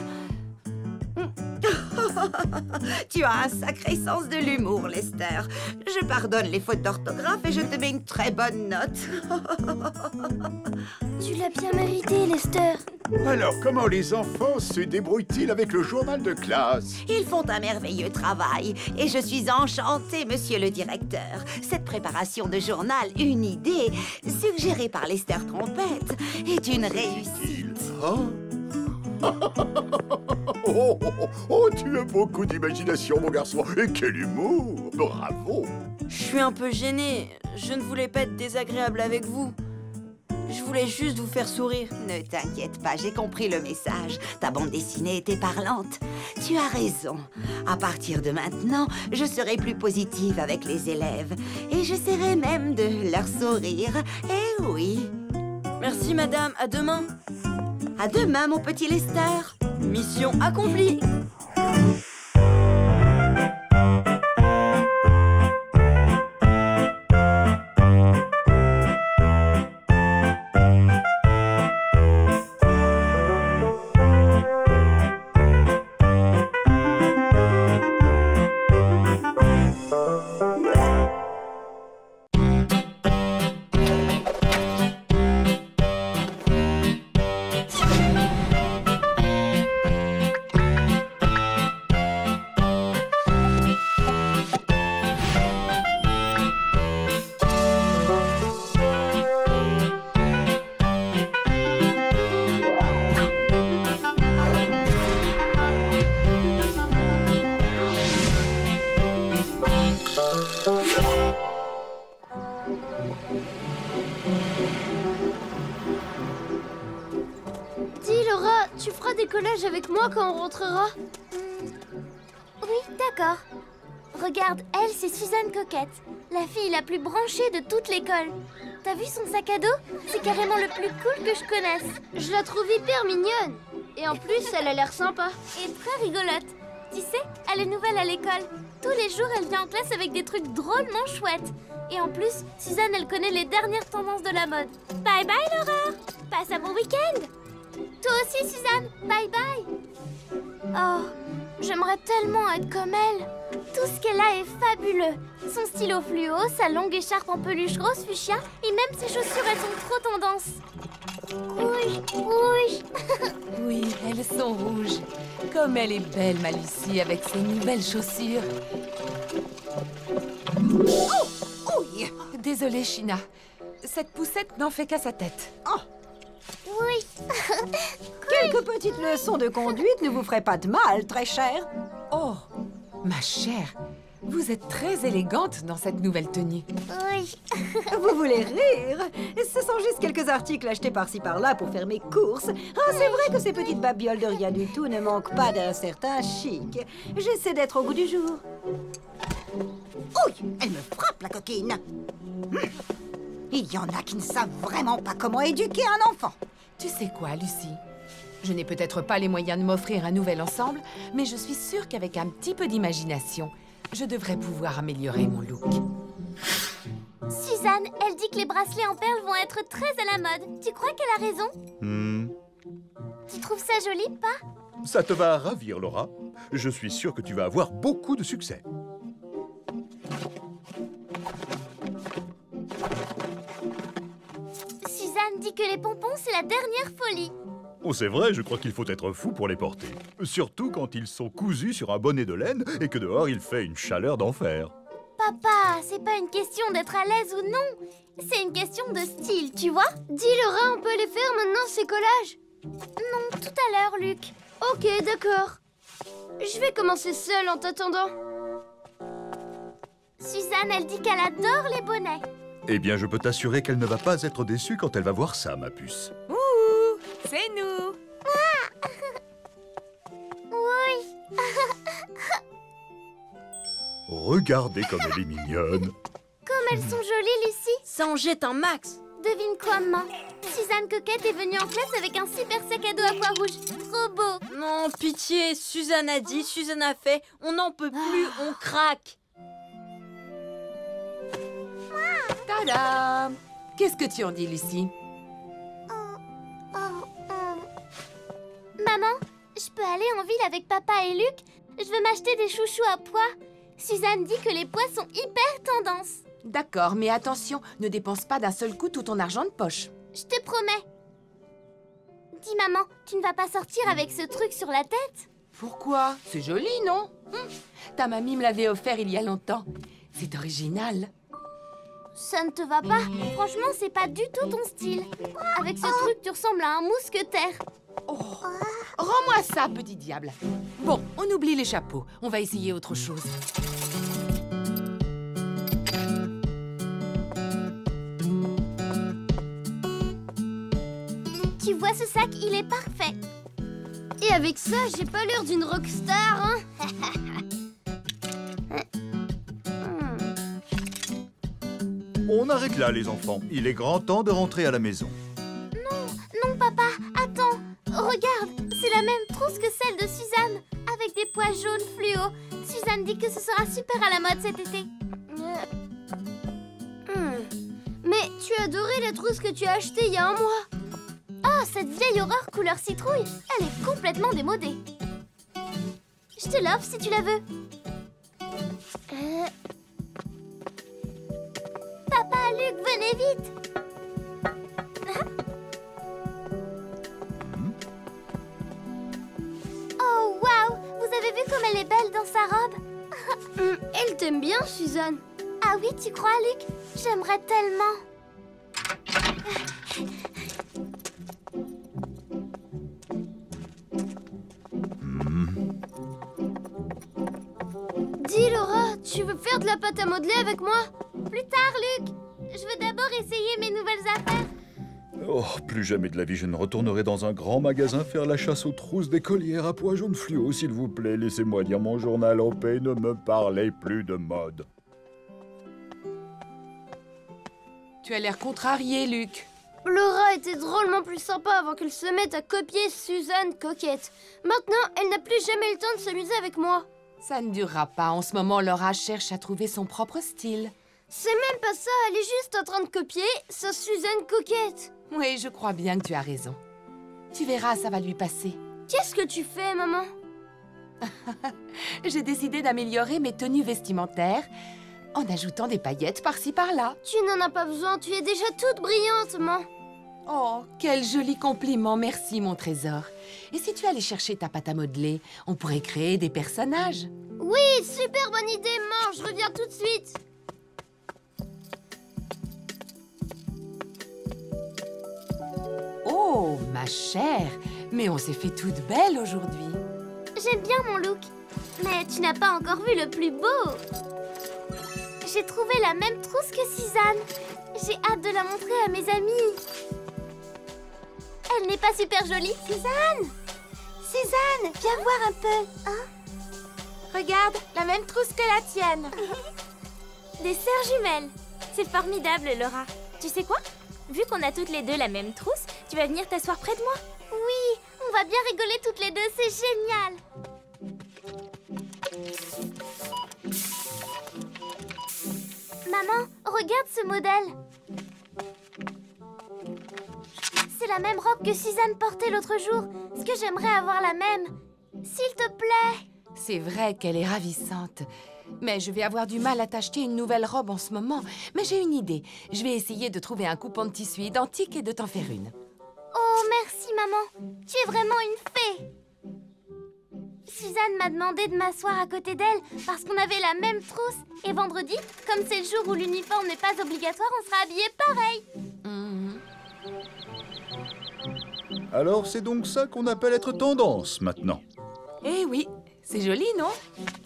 Tu as un sacré sens de l'humour, Lester. Je pardonne les fautes d'orthographe et je te mets une très bonne note.
Tu l'as bien mérité, Lester.
Alors, comment les enfants se débrouillent-ils avec le journal de classe?
Ils font un merveilleux travail et je suis enchantée, monsieur le directeur. Cette préparation de journal, une idée, suggérée par Lester Trompette, est une réussite.
Oh, tu as beaucoup d'imagination, mon garçon. Et quel humour! Bravo!
Je suis un peu gênée. Je ne voulais pas être désagréable avec vous. Je voulais juste vous faire sourire.
Ne t'inquiète pas, j'ai compris le message. Ta bande dessinée était parlante. Tu as raison. À partir de maintenant, je serai plus positive avec les élèves. Et j'essaierai même de leur sourire. Eh oui.
Merci, madame. À demain.
À demain, mon petit Lester.
Mission accomplie.
Dis, Laura, tu feras des collages avec moi quand on rentrera? Oui, d'accord. Regarde, elle, c'est Suzanne Coquette, la fille la plus branchée de toute l'école. T'as vu son sac à dos? C'est carrément le plus cool que je connaisse. Je la trouve hyper mignonne. Et en plus, elle a l'air sympa. Et très rigolote. Tu sais, elle est nouvelle à l'école. Tous les jours, elle vient en classe avec des trucs drôlement chouettes. Et en plus, Suzanne, elle connaît les dernières tendances de la mode. Bye bye, Laura. Passe un bon week-end. Toi aussi, Suzanne. Bye bye. Oh, j'aimerais tellement être comme elle. Tout ce qu'elle a est fabuleux. Son stylo fluo, sa longue écharpe en peluche rose fuchsia et même ses chaussures, elles sont trop tendance. Rouge, rouge.
Oui, elles sont rouges. Comme elle est belle, ma Lucie, avec ses nouvelles chaussures. Oh, ouille. Désolée, China. Cette poussette n'en fait qu'à sa tête.
Oh.
Oui.
Quelques petites leçons de conduite ne vous feraient pas de mal, très chère.
Oh, ma chère, vous êtes très élégante dans cette nouvelle tenue.
Oui.
Vous voulez rire? Ce sont juste quelques articles achetés par-ci par-là pour faire mes courses. Ah, c'est vrai que ces petites babioles de rien du tout ne manquent pas d'un certain chic. J'essaie d'être au goût du jour.
Ouille, elle me frappe, la coquine. Il y en a qui ne savent vraiment pas comment éduquer un enfant.
Tu sais quoi, Lucie? Je n'ai peut-être pas les moyens de m'offrir un nouvel ensemble, mais je suis sûre qu'avec un petit peu d'imagination, je devrais pouvoir améliorer mon look.
Suzanne, elle dit que les bracelets en perles vont être très à la mode. Tu crois qu'elle a raison? Tu trouves ça joli, pas?
Ça te va ravir, Laura. Je suis sûr que tu vas avoir beaucoup de succès.
Suzanne dit que les pompons, c'est la dernière folie.
Oh, c'est vrai, je crois qu'il faut être fou pour les porter. Surtout quand ils sont cousus sur un bonnet de laine et que dehors il fait une chaleur d'enfer.
Papa, c'est pas une question d'être à l'aise ou non. C'est une question de style, tu vois? Dis, Laura, on peut les faire maintenant, ces collages? Non, tout à l'heure, Luc. Ok, d'accord. Je vais commencer seule en t'attendant. Suzanne, elle dit qu'elle adore les bonnets.
Eh bien, je peux t'assurer qu'elle ne va pas être déçue quand elle va voir ça, ma puce.
Ouh, c'est nous.
Oui.
Regardez comme elle est mignonne.
Comme elles sont jolies, Lucie.
Ça en jette un max.
Devine quoi, maman? Suzanne Coquette est venue en classe avec un super sac à dos à pois rouge. Trop beau.
Non, pitié. Suzanne a dit, Suzanne a fait. On n'en peut plus, on craque.
Tada! Qu'est-ce que tu en dis, Lucie?
Maman, je peux aller en ville avec papa et Luc? Je veux m'acheter des chouchous à pois. Suzanne dit que les pois sont hyper tendance.
D'accord, mais attention, ne dépense pas d'un seul coup tout ton argent de poche.
Je te promets. Dis, maman, tu ne vas pas sortir avec ce truc sur la tête?
Pourquoi? C'est joli, non? Ta mamie me l'avait offert il y a longtemps. C'est original.
Ça ne te va pas? Franchement, c'est pas du tout ton style. Avec ce truc, tu ressembles à un mousquetaire.
Oh. Rends-moi ça, petit diable. Bon, on oublie les chapeaux. On va essayer autre chose.
Tu vois ce sac, il est parfait. Et avec ça, j'ai pas l'air d'une rockstar, hein?
On arrête là, les enfants. Il est grand temps de rentrer à la maison.
Non, papa, attends. Regarde, c'est la même trousse que celle de Suzanne, avec des pois jaunes fluo. Suzanne dit que ce sera super à la mode cet été. Mais tu adorais la trousse que tu as achetée il y a un mois. Oh, cette vieille horreur couleur citrouille, elle est complètement démodée. Je te l'offre si tu la veux. Papa, Luc, venez vite. Oh, waouh! Vous avez vu comme elle est belle dans sa robe? Elle t'aime bien, Suzanne. Ah oui, tu crois, Luc? J'aimerais tellement. Dis, Laura, tu veux faire faire de la pâte à modeler avec moi? Plus tard, Luc. Je veux d'abord essayer mes nouvelles affaires.
Oh, plus jamais de la vie je ne retournerai dans un grand magasin faire la chasse aux trousses d'écolières à pois jaune fluo, s'il vous plaît. Laissez-moi lire mon journal en paix, ne me parlez plus de mode.
Tu as l'air contrarié, Luc.
Laura était drôlement plus sympa avant qu'elle se mette à copier Suzanne coquette. Maintenant, elle n'a plus jamais le temps de s'amuser avec moi.
Ça ne durera pas. En ce moment, Laura cherche à trouver son propre style.
C'est même pas ça, elle est juste en train de copier sa Suzanne coquette.
Oui, je crois bien que tu as raison. Tu verras, ça va lui passer.
Qu'est-ce que tu fais, maman?
J'ai décidé d'améliorer mes tenues vestimentaires en ajoutant des paillettes par-ci par-là.
Tu n'en as pas besoin, tu es déjà toute brillante, maman.
Oh, quel joli compliment, merci mon trésor. Et si tu allais chercher ta pâte à modeler, on pourrait créer des personnages.
Oui, super bonne idée, maman, je reviens tout de suite.
Oh, ma chère, mais on s'est fait toute belle aujourd'hui.
J'aime bien mon look, mais tu n'as pas encore vu le plus beau. J'ai trouvé la même trousse que Suzanne. J'ai hâte de la montrer à mes amis. Elle n'est pas super jolie, Suzanne? Suzanne, viens voir un peu. Hein?
Regarde, la même trousse que la tienne.
Des sœurs jumelles.
C'est formidable, Laura. Tu sais quoi? Vu qu'on a toutes les deux la même trousse, tu vas venir t'asseoir près de moi.
Oui, on va bien rigoler toutes les deux, c'est génial. Maman, regarde ce modèle. C'est la même robe que Suzanne portait l'autre jour. Est-ce que j'aimerais avoir la même? S'il te plaît.
C'est vrai qu'elle est ravissante. Mais je vais avoir du mal à t'acheter une nouvelle robe en ce moment. Mais j'ai une idée. Je vais essayer de trouver un coupon de tissu identique et de t'en faire une.
Oh, merci, maman. Tu es vraiment une fée. Suzanne m'a demandé de m'asseoir à côté d'elle parce qu'on avait la même trousse. Et vendredi, comme c'est le jour où l'uniforme n'est pas obligatoire, on sera habillés pareil.
Alors c'est donc ça qu'on appelle être tendance maintenant.
Eh oui, c'est joli, non?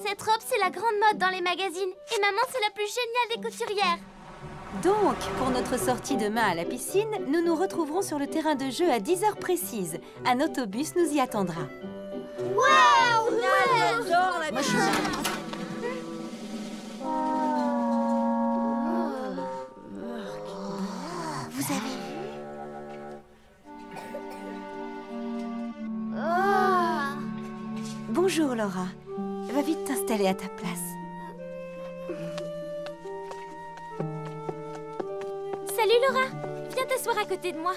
Cette robe, c'est la grande mode dans les magazines. Et maman, c'est la plus géniale des couturières.
Donc, pour notre sortie demain à la piscine, nous nous retrouverons sur le terrain de jeu à 10h précises. Un autobus nous y attendra.
Waouh!
J'adore la piscine.
Vous avez...
Bonjour Laura. Va vite t'installer à ta place.
Salut Laura, viens t'asseoir à côté de moi.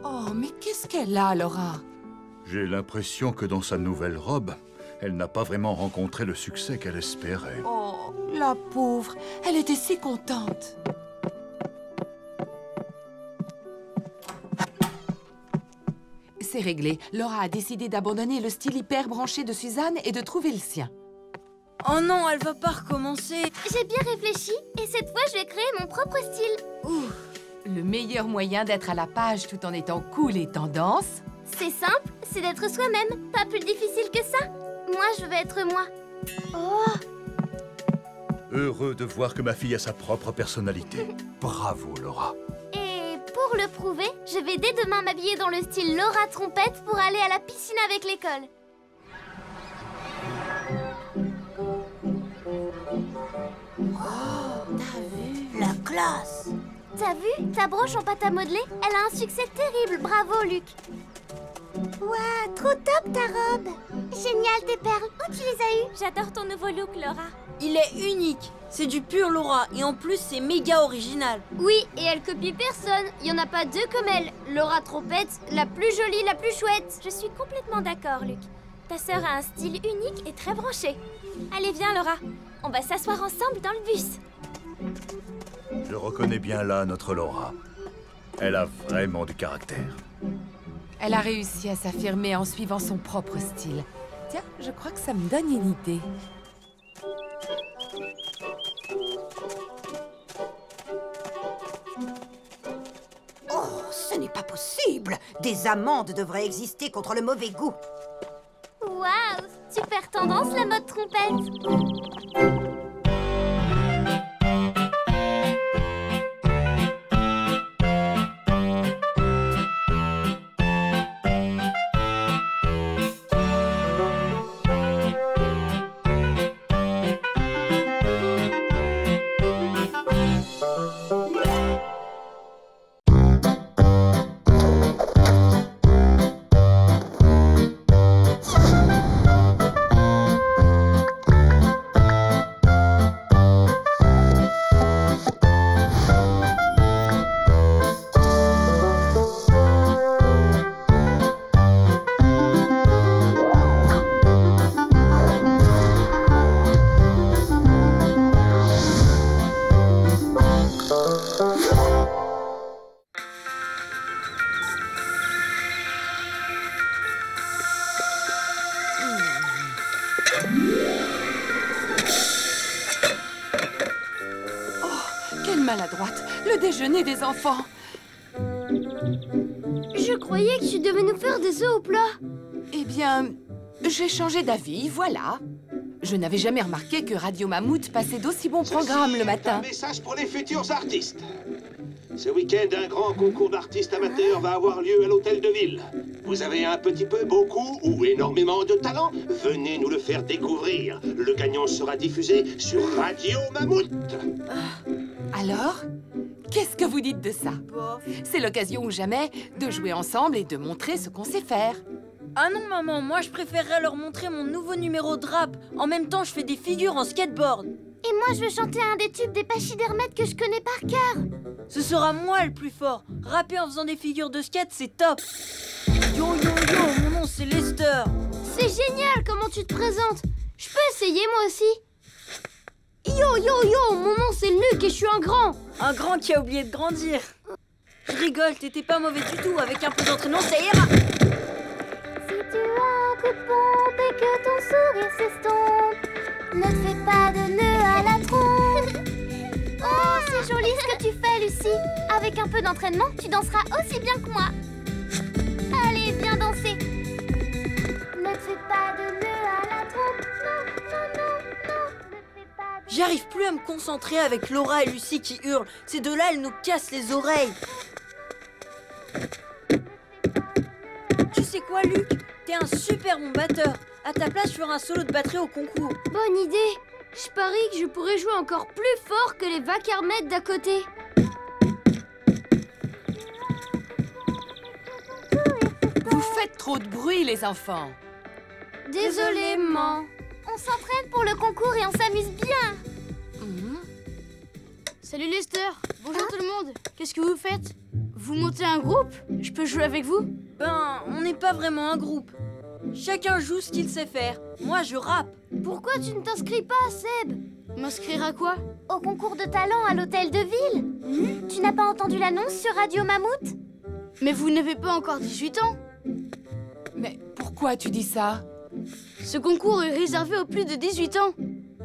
Oh, mais qu'est-ce qu'elle a, Laura?
J'ai l'impression que dans sa nouvelle robe, elle n'a pas vraiment rencontré le succès qu'elle espérait.
Oh, la pauvre, elle était si contente. C'est réglé. Laura a décidé d'abandonner le style hyper branché de Suzanne et de trouver le sien.
Oh non, elle va pas recommencer.
J'ai bien réfléchi et cette fois, je vais créer mon propre style.
Ouh, le meilleur moyen d'être à la page tout en étant cool et tendance.
C'est simple, c'est d'être soi-même. Pas plus difficile que ça. Moi, je vais être moi. Oh!
Heureux de voir que ma fille a sa propre personnalité. Bravo, Laura.
Et pour le prouver, je vais dès demain m'habiller dans le style Laura Trompette pour aller à la piscine avec l'école.
Oh, t'as vu? La classe!
T'as vu? Ta broche en pâte à modeler, elle a un succès terrible. Bravo, Luc. Ouah, trop top ta robe. Génial tes perles. Où tu les as eues?
J'adore ton nouveau look, Laura.
Il est unique. C'est du pur Laura. Et en plus, c'est méga original.
Oui, et elle copie personne. Il y en a pas deux comme elle. Laura Trompette, la plus jolie, la plus chouette.
Je suis complètement d'accord, Luc. Ta sœur a un style unique et très branché. Allez, viens, Laura. On va s'asseoir ensemble dans le bus.
Je reconnais bien là notre Laura. Elle a vraiment du caractère.
Elle a réussi à s'affirmer en suivant son propre style. Tiens, je crois que ça me donne une idée.
terrible. Des amendes devraient exister contre le mauvais goût.
Waouh, super tendance la mode trompette.
Maladroite, le déjeuner des enfants.
Je croyais que tu devais nous faire des œufs au plat.
Eh bien, j'ai changé d'avis, voilà. Je n'avais jamais remarqué que Radio Mammouth passait d'aussi bons programmes le matin.
Un message pour les futurs artistes. Ce week-end, un grand concours d'artistes amateurs va avoir lieu à l'hôtel de ville. Vous avez un petit peu, beaucoup ou énormément de talent? Venez nous le faire découvrir. Le gagnant sera diffusé sur Radio Mammouth.
Alors, qu'est-ce que vous dites de ça? C'est l'occasion ou jamais de jouer ensemble et de montrer ce qu'on sait faire.
Ah non, maman, moi je préférerais leur montrer mon nouveau numéro de rap. En même temps, je fais des figures en skateboard.
Et moi, je veux chanter un des tubes des pachydermètes que je connais par cœur.
Ce sera moi le plus fort. Rapper en faisant des figures de skate, c'est top. Yo, yo, yo, mon nom c'est Lester.
C'est génial comment tu te présentes. Je peux essayer moi aussi? Yo, yo, yo, mon nom c'est Luc et je suis un grand.
Un grand qui a oublié de grandir. Je rigole, t'étais pas mauvais du tout. Avec un peu d'entraînement, ça ira.
Si tu as un coup de pompe et que ton sourire s'estompe, ne te fais pas de nœud à la trompe. Oh, c'est joli ce que tu fais, Lucie. Avec un peu d'entraînement, tu danseras aussi bien que moi. Allez, viens danser. Ne te fais pas de nœud à la trompe. Non, non, non, non. Ne te fais pas de...
J'arrive plus à me concentrer avec Laura et Lucie qui hurlent. Ces deux-là, elles nous cassent les oreilles. Tu sais quoi, Luc? T'es un super bon batteur. À ta place, je ferai un solo de batterie au concours.
Bonne idée. Je parie que je pourrais jouer encore plus fort que les vacarmettes d'à côté.
Vous faites trop de bruit, les enfants.
Désolée, maman.
On s'entraîne pour le concours et on s'amuse bien.
Salut Lester. Bonjour tout le monde. Qu'est-ce que vous faites? Vous montez un groupe? Je peux jouer avec vous?
Ben, on n'est pas vraiment un groupe. Chacun joue ce qu'il sait faire. Moi, je rappe.
Pourquoi tu ne t'inscris pas, Seb?
M'inscrire à quoi?
Au concours de talent à l'hôtel de ville. Tu n'as pas entendu l'annonce sur Radio Mammouth?
Mais vous n'avez pas encore 18 ans.
Mais pourquoi tu dis ça?
Ce concours est réservé aux plus de 18 ans.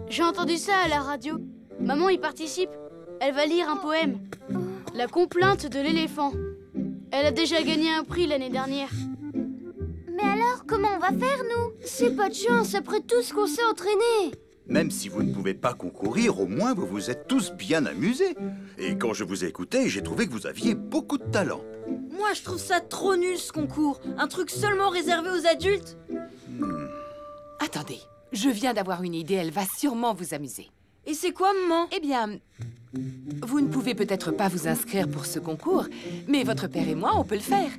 J'ai entendu ça à la radio. Maman y participe. Elle va lire un poème. La complainte de l'éléphant. Elle a déjà gagné un prix l'année dernière.
Mais alors, comment on va faire, nous?
C'est pas de chance après tout ce qu'on s'est entraîné.
Même si vous ne pouvez pas concourir, au moins vous vous êtes tous bien amusés. Et quand je vous ai écouté, j'ai trouvé que vous aviez beaucoup de talent.
Moi, je trouve ça trop nul, ce concours. Un truc seulement réservé aux adultes.
Attendez, je viens d'avoir une idée, elle va sûrement vous amuser.
Et c'est quoi, maman?
Eh bien, vous ne pouvez peut-être pas vous inscrire pour ce concours, mais votre père et moi, on peut le faire.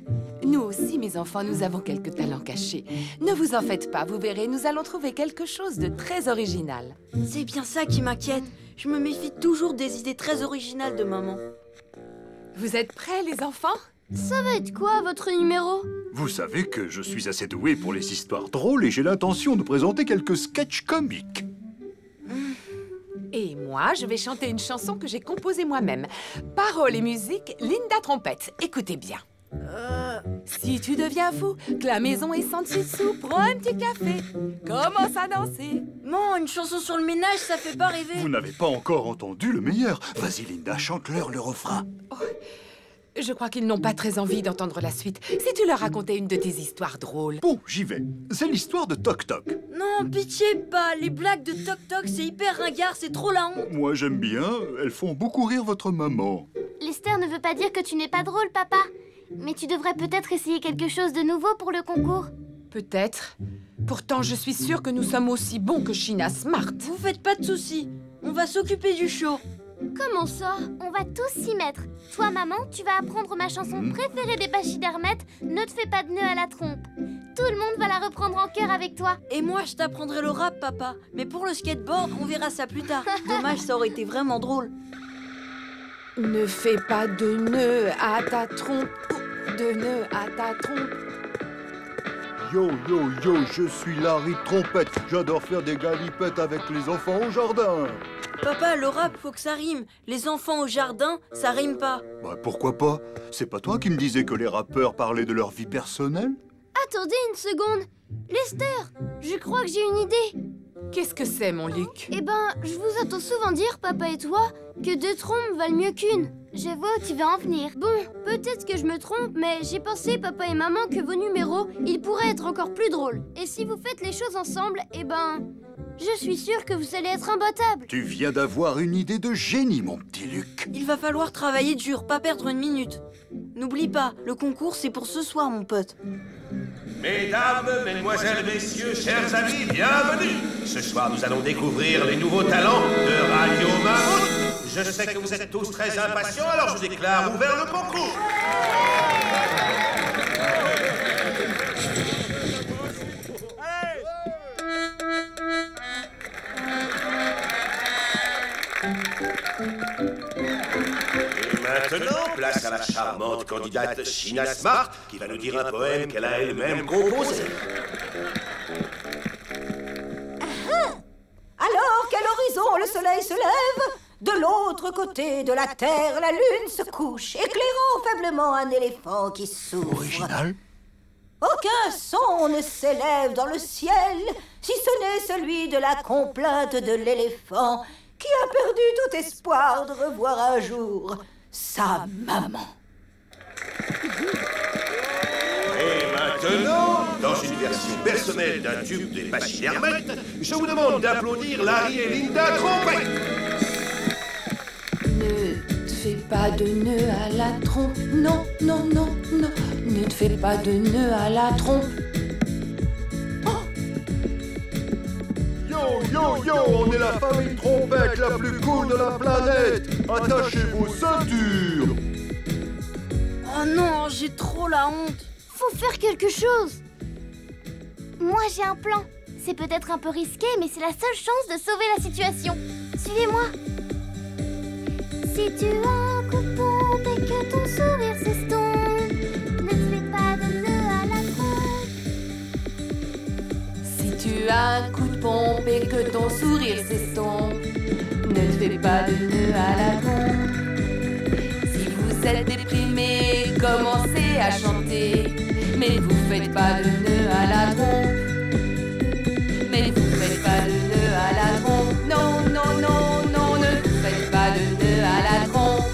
Nous aussi, mes enfants, nous avons quelques talents cachés. Ne vous en faites pas, vous verrez, nous allons trouver quelque chose de très original.
C'est bien ça qui m'inquiète. Je me méfie toujours des idées très originales de maman.
Vous êtes prêts, les enfants?
Ça va être quoi, votre numéro?
Vous savez que je suis assez doué pour les histoires drôles et j'ai l'intention de présenter quelques sketchs comiques.
Et moi, je vais chanter une chanson que j'ai composée moi-même. Paroles et musique, Linda Trompette. Écoutez bien. Si tu deviens fou, que la maison est sans dessous, prends un petit café, commence à danser.
Non, une chanson sur le ménage, ça fait pas rêver.
Vous n'avez pas encore entendu le meilleur. Vas-y, Linda, chante-leur le refrain.
Oh, Je crois qu'ils n'ont pas très envie d'entendre la suite. Si tu leur racontais une de tes histoires drôles.
Bon, j'y vais. C'est l'histoire de Toc Toc.
Non, pitié pas. Les blagues de Toc Toc, c'est hyper ringard, c'est trop la honte.
Moi, j'aime bien. Elles font beaucoup rire votre maman.
Lester ne veut pas dire que tu n'es pas drôle, papa. Mais tu devrais peut-être essayer quelque chose de nouveau pour le concours.
Peut-être. Pourtant, je suis sûre que nous sommes aussi bons que China Smart.
Vous faites pas de soucis. On va s'occuper du show.
Comment ça? On va tous s'y mettre. Toi, maman, tu vas apprendre ma chanson préférée des pachydermètes, Ne te fais pas de nœud à la trompe. Tout le monde va la reprendre en chœur avec toi.
Et moi, je t'apprendrai le rap, papa. Mais pour le skateboard, on verra ça plus tard. Dommage, ça aurait été vraiment drôle.
Ne fais pas de nœud à ta trompe. De nœud à ta trompe.
Yo, yo, yo, je suis Larry Trompette. J'adore faire des galipettes avec les enfants au jardin.
Papa, le rap, faut que ça rime. Les enfants au jardin, ça rime pas.
Bah, pourquoi pas? C'est pas toi qui me disais que les rappeurs parlaient de leur vie personnelle?
Attendez une seconde. Lester, je crois que j'ai une idée.
Qu'est-ce que c'est, mon Luc?
Eh ben, je vous entends souvent dire, papa et toi, que 2 trompes valent mieux qu'une. Je vois où tu veux en venir. Bon, peut-être que je me trompe, mais j'ai pensé, papa et maman, que vos numéros, ils pourraient être encore plus drôles. Et si vous faites les choses ensemble, eh ben, je suis sûre que vous allez être imbattables.
Tu viens d'avoir une idée de génie, mon petit Luc.
Il va falloir travailler dur, pas perdre une minute. N'oublie pas, le concours, c'est pour ce soir, mon pote.
Mesdames, mesdemoiselles, messieurs, chers amis, bienvenue. Ce soir, nous allons découvrir les nouveaux talents de Radio Mammouth. Je sais que vous êtes tous très impatients, alors je déclare ouvert le concours. Et maintenant, place à la charmante candidate China Smart, qui va nous dire un poème qu'elle a elle-même composé.
Alors qu'à l'horizon le soleil se lève, de l'autre côté de la terre la lune se couche, éclairant faiblement un éléphant qui souffre.
Original.
Aucun son ne s'élève dans le ciel, si ce n'est celui de la complainte de l'éléphant qui a perdu tout espoir de revoir un jour sa maman.
Et maintenant, dans une version personnelle d'un tube des pachydermètes, je vous demande d'applaudir Larry et Linda Trompette.
Ne te fais pas de nœud à la trompe. Non, non, non, non. Ne te fais pas de nœud à la trompe.
Yo, yo, yo, on est la famille Trompette la plus cool de la planète. Attachez vos ceintures.
Oh non, j'ai trop la honte.
Faut faire quelque chose. Moi, j'ai un plan. C'est peut-être un peu risqué, mais c'est la seule chance de sauver la situation. Suivez-moi. Si tu as un coup de pompe et que ton sourire s'estompe, ne te fais pas de nœud à la trompe.
Si tu as un coup de pompe et que ton sourire s'estompe, ne te fais pas de nœud à la trompe. Si vous êtes déprimé, commencez à chanter, mais vous faites pas de nœud à la trompe. Mais vous faites pas de nœud à la trompe. Non, non, non, non, ne vous faites pas de nœud à la trompe.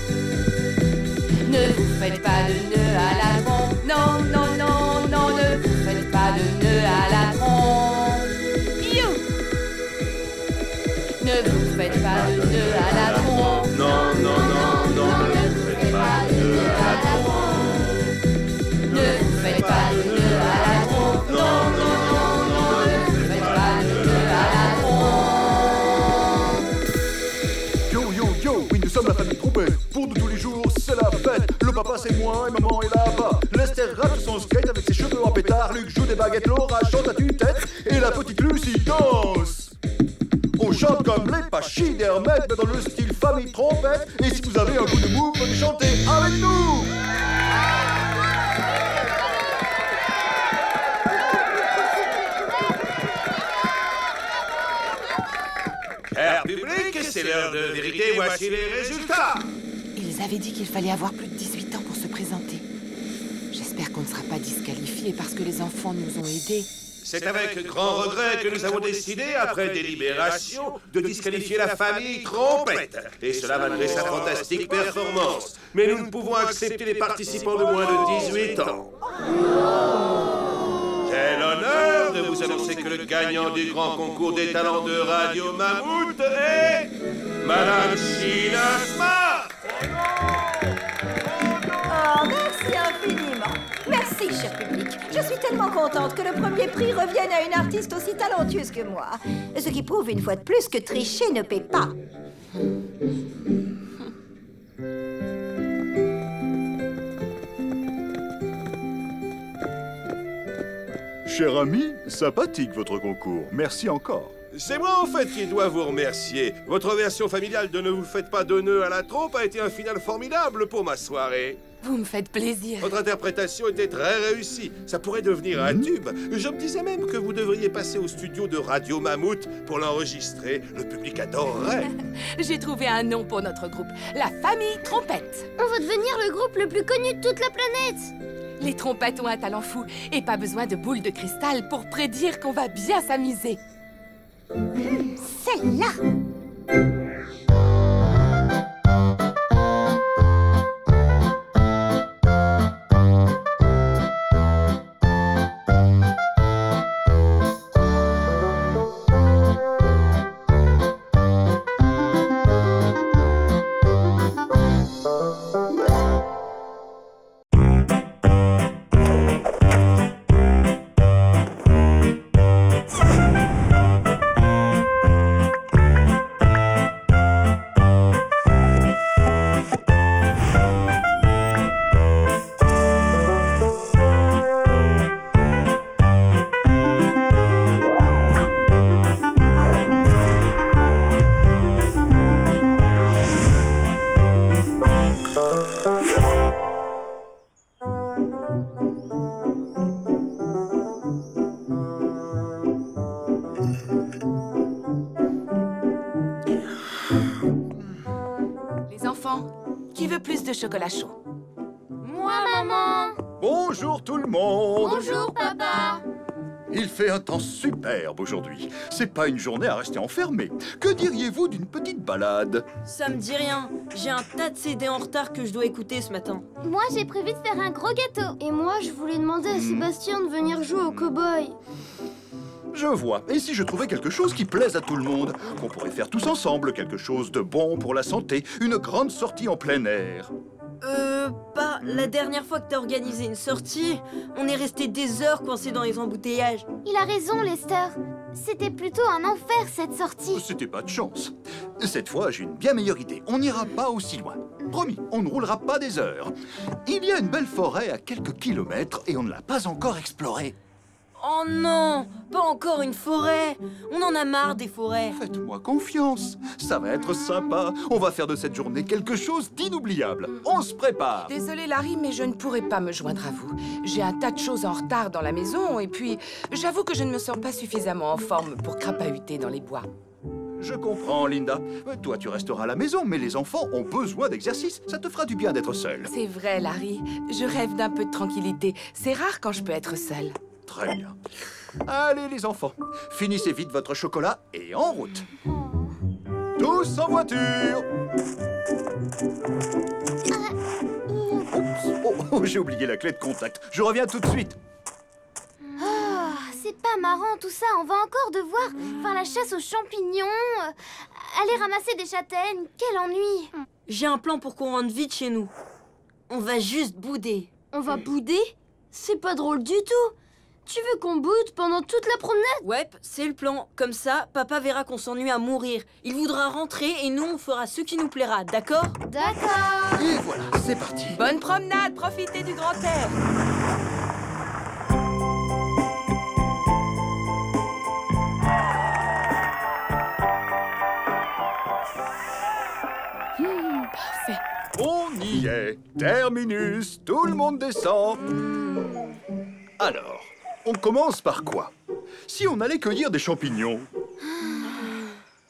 Ne vous faites pas de nœud à la trompe. Non, non, non, non, ne vous faites pas de nœud à la trompe. You! Ne vous faites pas de nœud à la trompe.
Non, non, non, non, ne vous faites pas de nœud à la trompe.
Ne vous faites pas de nœud à la trompe. Non, non, non, non, ne vous faites pas de nœud à la trompe.
Yo, yo, yo, oui, nous sommes la famille Trompette. Pour nous tous les jours, c'est la fête. Le papa, c'est moi et maman est là-bas. Lester rappe sur son skate avec ses cheveux en pétard. Luc joue des baguettes, Laura chante à tue-tête. Et la petite Lucie danse. On chante comme les pachydermètes, mais dans le style famille Trompette. Et si vous avez un coup de mou, venez chanter avec nous.
Cher public, c'est l'heure de vérité, voici les résultats.
Ils avaient dit qu'il fallait avoir plus de 18 ans pour se présenter. J'espère qu'on ne sera pas disqualifiés parce que les enfants nous ont aidés.
C'est avec grand regret que nous avons décidé, après délibération, de disqualifier la famille Trompette. Et cela malgré sa fantastique performance. mais nous ne pouvons accepter les participants de moins de 18 ans. J'ai l'honneur de vous annoncer que le gagnant du grand concours des talents de Radio Mammouth est Madame Sheila Smart.
Oh, merci infiniment. Merci, cher public. Je suis tellement contente que le premier prix revienne à une artiste aussi talentueuse que moi. Ce qui prouve une fois de plus que tricher ne paie pas.
Cher ami, sympathique votre concours. Merci encore.
C'est moi, en fait, qui dois vous remercier. Votre version familiale de Ne vous faites pas de nœuds à la trompe a été un final formidable pour ma soirée.
Vous me faites plaisir.
Votre interprétation était très réussie. Ça pourrait devenir un tube. Je me disais même que vous devriez passer au studio de Radio Mammouth pour l'enregistrer. Le public adorerait.
J'ai trouvé un nom pour notre groupe. La famille Trompette.
On va devenir le groupe le plus connu de toute la planète.
Les trompettes ont un talent fou et pas besoin de boules de cristal pour prédire qu'on va bien s'amuser.
Celle-là.
Qui veut plus de chocolat chaud?
Moi, maman.
Bonjour tout le monde.
Bonjour, papa.
Il fait un temps superbe aujourd'hui. C'est pas une journée à rester enfermé. Que diriez-vous d'une petite balade?
Ça me dit rien. J'ai un tas de CD en retard que je dois écouter ce matin.
Moi, j'ai prévu de faire un gros gâteau. Et moi, je voulais demander à Sébastien de venir jouer au cow-boy.
Je vois. Et si je trouvais quelque chose qui plaise à tout le monde? Qu'on pourrait faire tous ensemble, quelque chose de bon pour la santé, une grande sortie en plein air.
La dernière fois que t'as organisé une sortie, on est resté des heures coincés dans les embouteillages.
Il a raison, Lester. C'était plutôt un enfer, cette sortie.
C'était pas de chance. Cette fois, j'ai une bien meilleure idée. On n'ira pas aussi loin. Promis, on ne roulera pas des heures. Il y a une belle forêt à quelques kilomètres et on ne l'a pas encore explorée.
Oh non, pas encore une forêt. On en a marre des forêts.
Faites-moi confiance. Ça va être sympa. On va faire de cette journée quelque chose d'inoubliable. On se prépare.
Désolée, Larry, mais je ne pourrai pas me joindre à vous. J'ai un tas de choses en retard dans la maison et puis, j'avoue que je ne me sens pas suffisamment en forme pour crapahuter dans les bois.
Je comprends, Linda. Toi, tu resteras à la maison, mais les enfants ont besoin d'exercice. Ça te fera du bien d'être seule.
C'est vrai, Larry. Je rêve d'un peu de tranquillité. C'est rare quand je peux être seule.
Très bien. Allez, les enfants, finissez vite votre chocolat et en route. Tous en voiture. Oups, oh, j'ai oublié la clé de contact. Je reviens tout de suite.
Oh, c'est pas marrant tout ça. On va encore devoir faire la chasse aux champignons, aller ramasser des châtaignes. Quel ennui.
J'ai un plan pour qu'on rentre vite chez nous. On va juste bouder.
On va bouder? C'est pas drôle du tout. Tu veux qu'on boude pendant toute la promenade?
Ouais, c'est le plan. Comme ça, papa verra qu'on s'ennuie à mourir. Il voudra rentrer et nous, on fera ce qui nous plaira, d'accord?
D'accord.
Et voilà, c'est parti.
Bonne promenade, profitez du grand air. Parfait.
On y est. Terminus. Tout le monde descend. Alors, on commence par quoi? Si on allait cueillir des champignons?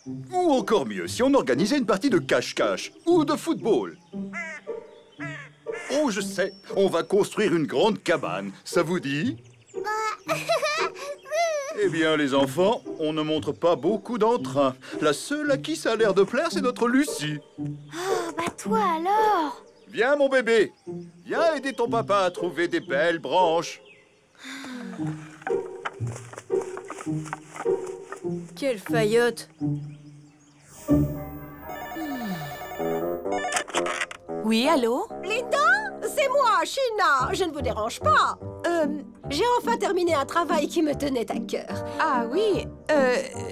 Ou encore mieux, si on organisait une partie de cache-cache ou de football? Oh, je sais, on va construire une grande cabane. Ça vous dit? Eh bien, les enfants, on ne montre pas beaucoup d'entrain. La seule à qui ça a l'air de plaire, c'est notre Lucie.
Oh, bah toi alors.
Viens, mon bébé. Viens aider ton papa à trouver des belles branches.
Quelle faillotte!
Oui, allô?
Linda, c'est moi, Sheena. Je ne vous dérange pas. J'ai enfin terminé un travail qui me tenait à cœur.
Ah oui,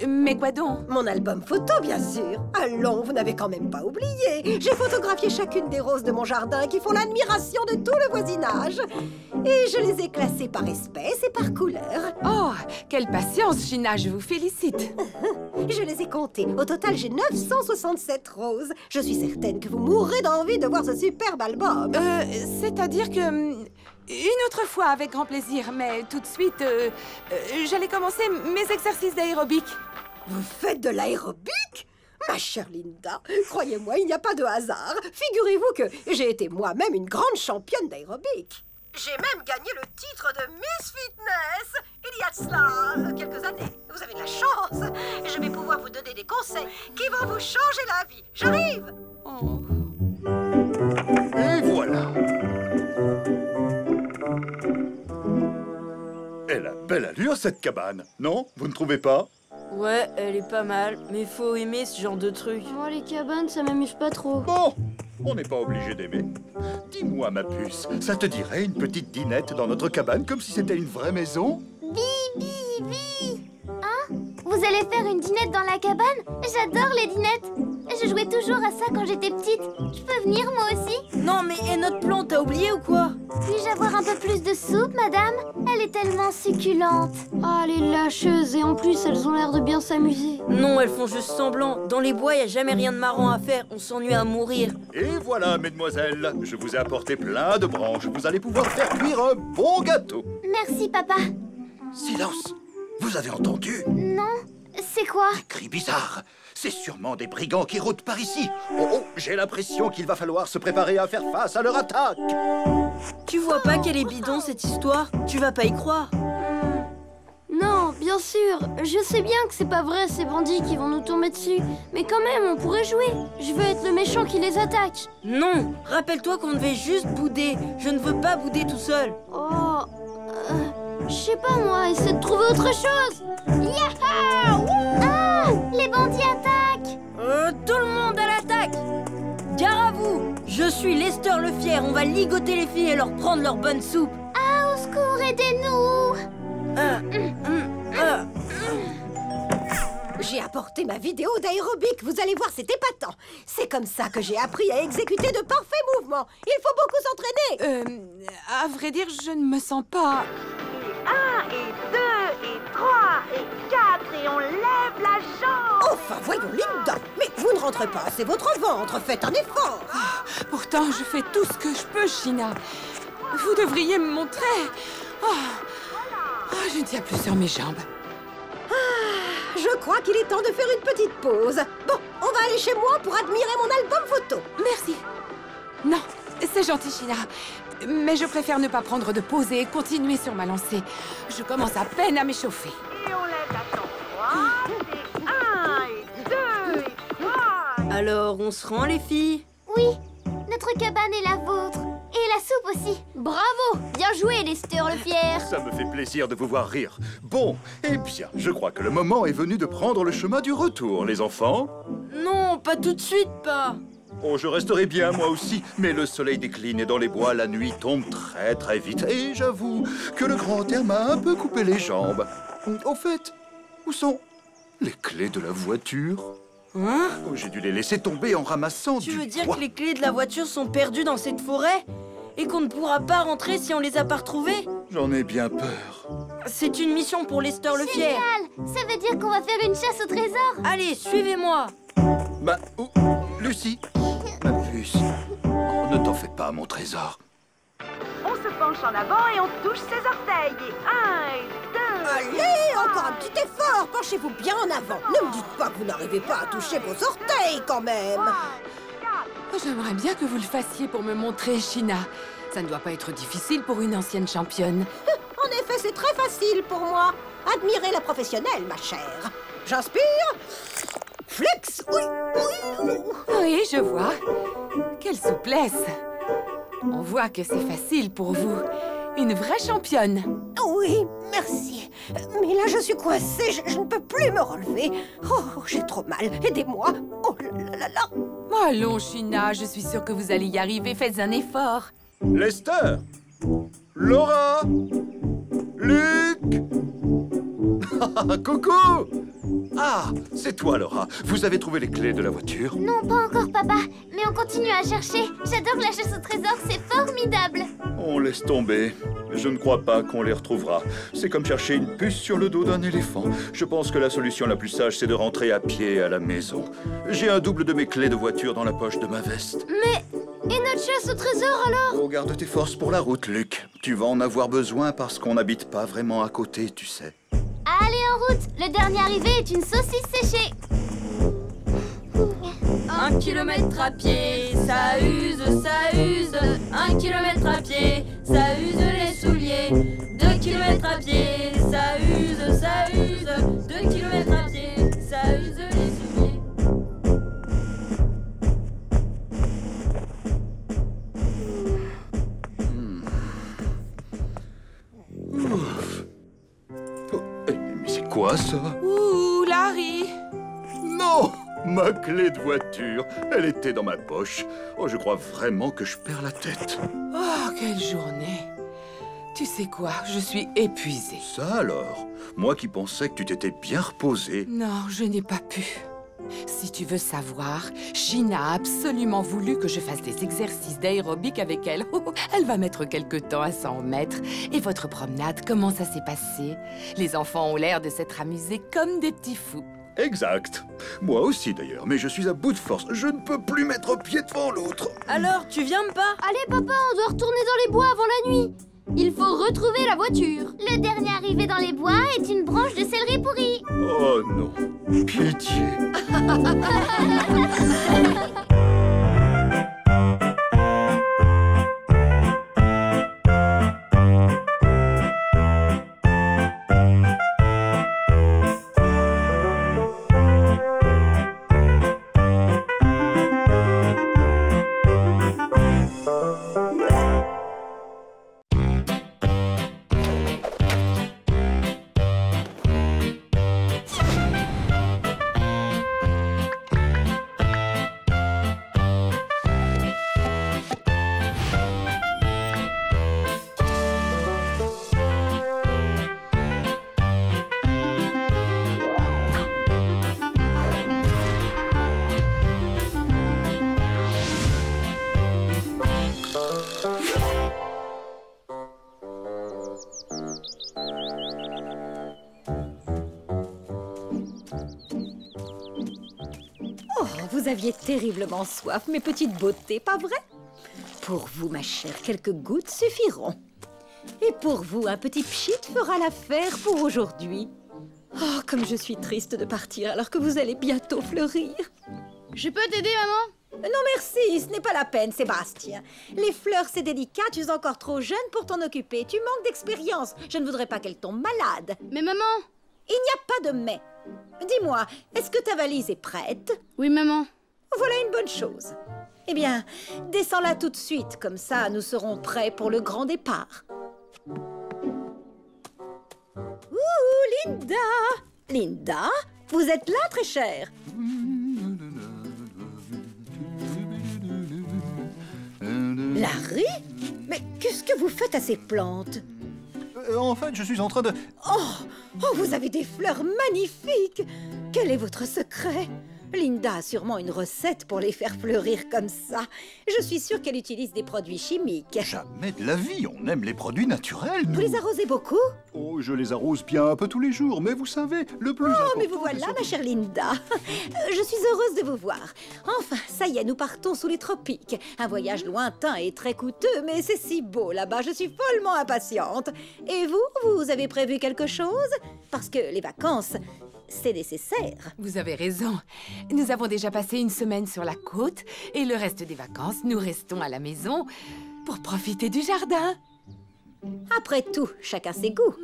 mais quoi donc?
Mon album photo, bien sûr. Allons, vous n'avez quand même pas oublié. J'ai photographié chacune des roses de mon jardin qui font l'admiration de tout le voisinage. Et je les ai classées par espèce et par couleur.
Oh, quelle patience, Sheena, je vous félicite.
Je les ai comptées. Au total, j'ai 967 roses. Je suis certaine que vous mourrez d'envie de voir ce superbe album.
C'est-à-dire que... Une autre fois, avec grand plaisir, mais tout de suite, j'allais commencer mes exercices d'aérobic.
Vous faites de l'aérobic? Ma chère Linda, croyez-moi, il n'y a pas de hasard. Figurez-vous que j'ai été moi-même une grande championne d'aérobic. J'ai même gagné le titre de Miss Fitness il y a de cela quelques années. Vous avez de la chance. Je vais pouvoir vous donner des conseils qui vont vous changer la vie. J'arrive.
Oh.
Et voilà. Elle a belle allure, cette cabane, non? Vous ne trouvez pas?
Ouais, elle est pas mal, mais faut aimer ce genre de truc.
Moi, les cabanes, ça m'amuse pas trop.
Bon, on n'est pas obligé d'aimer. Dis-moi, ma puce, ça te dirait une petite dînette dans notre cabane, comme si c'était une vraie maison?
Bibi. Hein? Vous allez faire une dînette dans la cabane? J'adore les dînettes. Je jouais toujours à ça quand j'étais petite. Je peux venir, moi aussi?
Non, mais et notre plante, t'as oublié ou quoi?
Puis-je avoir un peu plus de soupe, madame? Elle est tellement succulente.
Ah, les lâcheuses, et en plus, elles ont l'air de bien s'amuser.
Non, elles font juste semblant. Dans les bois, y a jamais rien de marrant à faire. On s'ennuie à mourir.
Et voilà, mesdemoiselles, je vous ai apporté plein de branches. Vous allez pouvoir faire cuire un bon gâteau.
Merci, papa.
Silence! Vous avez entendu?
Non, c'est quoi?
Des cris bizarres. C'est sûrement des brigands qui rôdent par ici. Oh, j'ai l'impression qu'il va falloir se préparer à faire face à leur attaque.
Tu vois pas qu'elle est bidon, cette histoire? Tu vas pas y croire.
Non, bien sûr. Je sais bien que c'est pas vrai, ces bandits qui vont nous tomber dessus. Mais quand même, on pourrait jouer. Je veux être le méchant qui les attaque.
Non, rappelle-toi qu'on devait juste bouder. Je ne veux pas bouder tout seul.
Oh... je sais pas moi, essaie de trouver autre chose.
Yaha! Ah! Les bandits attaquent!
Tout le monde à l'attaque! Gare à vous! Je suis Lester le Fier, on va ligoter les filles et leur prendre leur bonne soupe.
Ah, au secours, aidez-nous!
J'ai apporté ma vidéo d'aérobic, vous allez voir, c'est épatant. C'est comme ça que j'ai appris à exécuter de parfaits mouvements. Il faut beaucoup s'entraîner.
À vrai dire, je ne me sens pas...
1 et 2 et 3 et 4 et on lève la jambe. Enfin, voyons, Linda. Mais vous ne rentrez pas, c'est votre ventre. Faites un effort.
Pourtant, je fais tout ce que je peux, Sheena. Vous devriez me montrer. Je ne tiens plus sur mes jambes.
Je crois qu'il est temps de faire une petite pause. Bon, on va aller chez moi pour admirer mon album photo.
Merci. Non, c'est gentil, Sheena. Mais je préfère ne pas prendre de pause et continuer sur ma lancée. Je commence à peine à m'échauffer.
Et on lève la jambe droite. Et 1 et 2 et 3.
Alors, on se rend, les filles?
Oui, notre cabane est la vôtre. Et la soupe aussi.
Bravo! Bien joué, Lester le Fier.
Ça me fait plaisir de vous voir rire. Bon, eh bien, je crois que le moment est venu de prendre le chemin du retour, les enfants.
Non, pas tout de suite, pas.
Oh, je resterai bien, moi aussi, mais le soleil décline et dans les bois, la nuit tombe très très vite. Et j'avoue que le grand air m'a un peu coupé les jambes. Au fait, où sont les clés de la voiture?
Hein?
Oh, j'ai dû les laisser tomber en ramassant
Tu
du
veux dire
bois.
que les clés de la voiture sont perdues dans cette forêt? Et qu'on ne pourra pas rentrer si on les a pas retrouvées?
J'en ai bien peur.
C'est une mission pour Lester le Fier.
Génial! Ça veut dire qu'on va faire une chasse au trésor.
Allez, suivez-moi.
Bah, Lucie, ma puce, ne t'en fais pas, mon trésor.
On se penche en avant et on touche ses orteils. Et 1 et 2. Allez, encore un petit effort. Penchez-vous bien en avant. Ne me dites pas que vous n'arrivez pas à toucher vos orteils, quand même.
J'aimerais bien que vous le fassiez pour me montrer, Sheena. Ça ne doit pas être difficile pour une ancienne championne.
En effet, c'est très facile pour moi. Admirez la professionnelle, ma chère. J'inspire. Flex. Oui.
Oui, je vois. Quelle souplesse. On voit que c'est facile pour vous. Une vraie championne.
Oui, merci. Mais là, je suis coincée, je ne peux plus me relever. Oh, j'ai trop mal. Aidez-moi. Oh là là là.
Allons, Sheena, je suis sûre que vous allez y arriver. Faites un effort.
Lester, Laura, Luc. Coucou. Ah, c'est toi, Laura. Vous avez trouvé les clés de la voiture?
Non, pas encore, papa. Mais on continue à chercher. J'adore la chasse au trésor, c'est formidable.
On laisse tomber. Je ne crois pas qu'on les retrouvera. C'est comme chercher une puce sur le dos d'un éléphant. Je pense que la solution la plus sage, c'est de rentrer à pied à la maison. J'ai un double de mes clés de voiture dans la poche de ma veste.
Mais... et notre chasse au trésor, alors?
Oh, garde tes forces pour la route, Luc. Tu vas en avoir besoin parce qu'on n'habite pas vraiment à côté, tu sais.
Allez, en route. Le dernier arrivé est une saucisse séchée.
1 kilomètre à pied, ça use, ça use. 1 kilomètre à pied, ça use les souliers. 2 kilomètres à pied, ça use, ça use. 2 kilomètres à pied, ça use les souliers.
Mais c'est quoi ça?
Ouh, Larry!
Non! Ma clé de voiture, elle était dans ma poche. Oh, je crois vraiment que je perds la tête.
Oh, quelle journée! Tu sais quoi, je suis épuisée.
Ça alors? Moi qui pensais que tu t'étais bien reposée.
Non, je n'ai pas pu. Si tu veux savoir, Sheena a absolument voulu que je fasse des exercices d'aérobic avec elle. Elle va mettre quelque temps à s'en remettre. Et votre promenade, comment ça s'est passé? Les enfants ont l'air de s'être amusés comme des petits fous.
Exact. Moi aussi d'ailleurs, mais je suis à bout de force. Je ne peux plus mettre pied devant l'autre.
Alors, tu viens pas?
Allez, papa, on doit retourner dans les bois avant la nuit. Il faut retrouver la voiture. Le dernier arrivé dans les bois est une branche de céleri pourri.
Oh non, pitié.
Vous aviez terriblement soif, mes petites beautés, pas vrai? Pour vous, ma chère, quelques gouttes suffiront. Et pour vous, un petit pchit fera l'affaire pour aujourd'hui. Oh, comme je suis triste de partir alors que vous allez bientôt fleurir.
Je peux t'aider, maman?
Non, merci, ce n'est pas la peine, Sébastien. Les fleurs, c'est délicat, tu es encore trop jeune pour t'en occuper. Tu manques d'expérience. Je ne voudrais pas qu'elles tombent malades.
Mais maman...
Il n'y a pas de mais. Dis-moi, est-ce que ta valise est prête?
Oui, maman.
Voilà une bonne chose. Eh bien, descends-la tout de suite, comme ça nous serons prêts pour le grand départ. Ouh, Linda! Linda, vous êtes là, très chère? Larry? Mais qu'est-ce que vous faites à ces plantes?
En fait, je suis en train de...
Oh, vous avez des fleurs magnifiques! Quel est votre secret? Linda a sûrement une recette pour les faire fleurir comme ça. Je suis sûre qu'elle utilise des produits chimiques.
Jamais de la vie, on aime les produits naturels, nous.
Vous les arrosez beaucoup?
Oh, je les arrose bien un peu tous les jours, mais vous savez, le plus important...
Oh, mais vous voilà, ma chère Linda. Je suis heureuse de vous voir. Enfin, ça y est, nous partons sous les tropiques. Un voyage lointain et très coûteux, mais c'est si beau là-bas, je suis follement impatiente. Et vous avez prévu quelque chose? Parce que les vacances... c'est nécessaire.
Vous avez raison. Nous avons déjà passé une semaine sur la côte et le reste des vacances, nous restons à la maison pour profiter du jardin.
Après tout, chacun ses goûts.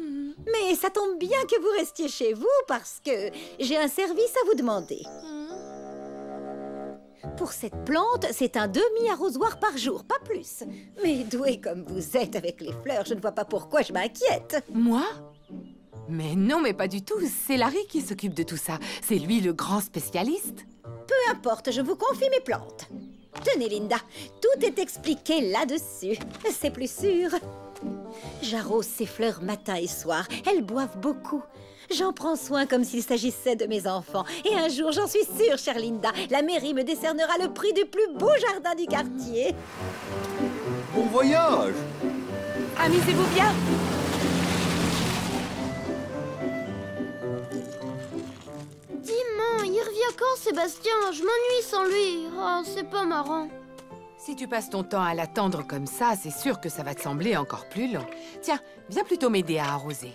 Mais ça tombe bien que vous restiez chez vous parce que j'ai un service à vous demander. Pour cette plante, c'est un demi-arrosoir par jour, pas plus. Mais doué comme vous êtes avec les fleurs, je ne vois pas pourquoi je m'inquiète.
Moi? Mais non, mais pas du tout. C'est Larry qui s'occupe de tout ça. C'est lui le grand spécialiste.
Peu importe, je vous confie mes plantes. Tenez, Linda, tout est expliqué là-dessus. C'est plus sûr. J'arrose ces fleurs matin et soir. Elles boivent beaucoup. J'en prends soin comme s'il s'agissait de mes enfants. Et un jour, j'en suis sûre, chère Linda, la mairie me décernera le prix du plus beau jardin du quartier.
Bon voyage!
Amusez-vous bien!
Dis-moi, il revient quand, Sébastien? Je m'ennuie sans lui. Oh, c'est pas marrant.
Si tu passes ton temps à l'attendre comme ça, c'est sûr que ça va te sembler encore plus long. Tiens, viens plutôt m'aider à arroser.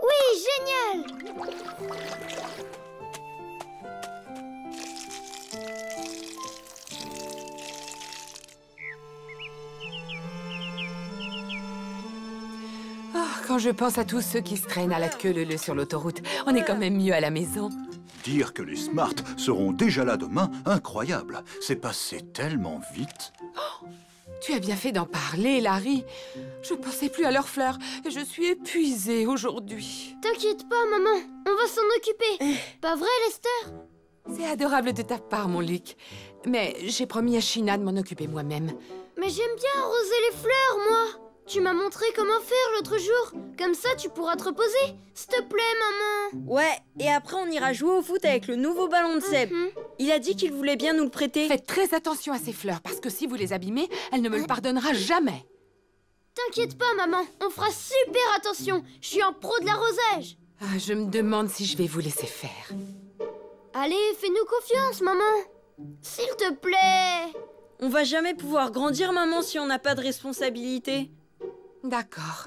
Oui, génial!
Oh, quand je pense à tous ceux qui se traînent à la queue leu-leu sur l'autoroute, on est quand même mieux à la maison.
Dire que les Smart seront déjà là demain, incroyable. C'est passé tellement vite.
Oh, tu as bien fait d'en parler, Larry. Je ne pensais plus à leurs fleurs et je suis épuisée aujourd'hui.
T'inquiète pas, maman. On va s'en occuper. Pas vrai, Lester?
C'est adorable de ta part, mon Luc. Mais j'ai promis à Sheena de m'en occuper moi-même.
Mais j'aime bien arroser les fleurs, moi. Tu m'as montré comment faire l'autre jour. Comme ça, tu pourras te reposer. S'il te plaît, maman.
Ouais, et après on ira jouer au foot avec le nouveau ballon de Seb. Il a dit qu'il voulait bien nous le prêter.
Faites très attention à ces fleurs, parce que si vous les abîmez, elle ne me le pardonnera jamais.
T'inquiète pas, maman. On fera super attention. Je suis un pro de l'arrosage.
Ah, je me demande si je vais vous laisser faire.
Allez, fais-nous confiance, maman. S'il te plaît.
On va jamais pouvoir grandir, maman, si on n'a pas de responsabilité.
D'accord.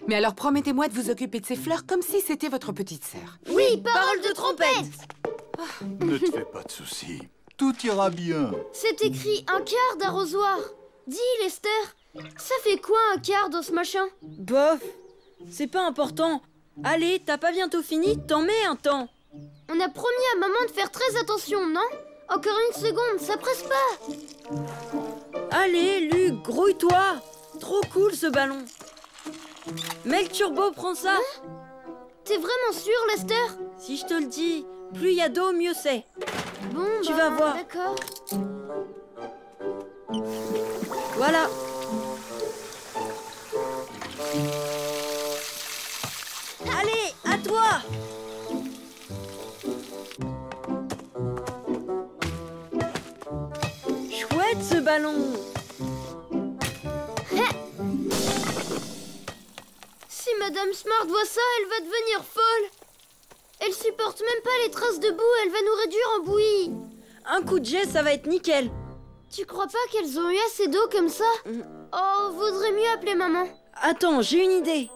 Mais alors promettez-moi de vous occuper de ces fleurs comme si c'était votre petite sœur.
Oui, parole de trompette.
Ne te fais pas de soucis. Tout ira bien.
C'est écrit un quart d'arrosoir. Dis, Lester, ça fait quoi un quart dans ce machin?
Bof, c'est pas important. Allez, t'as pas bientôt fini? T'en mets un temps.
On a promis à maman de faire très attention, non? Encore une seconde, ça presse pas.
Allez, Luc, grouille-toi. Trop cool ce ballon. Mets le turbo, prends ça.
Hein? T'es vraiment sûr, Lester?
Si je te le dis, plus il y a d'eau, mieux c'est.
Bon,
tu vas voir.
D'accord.
Voilà. Allez, à toi. Chouette ce ballon.
Si Madame Smart voit ça, elle va devenir folle. Elle supporte même pas les traces de boue, elle va nous réduire en bouillie.
Un coup de jet, ça va être nickel.
Tu crois pas qu'elles ont eu assez d'eau comme ça? Oh, vaudrait mieux appeler maman.
Attends, j'ai une idée.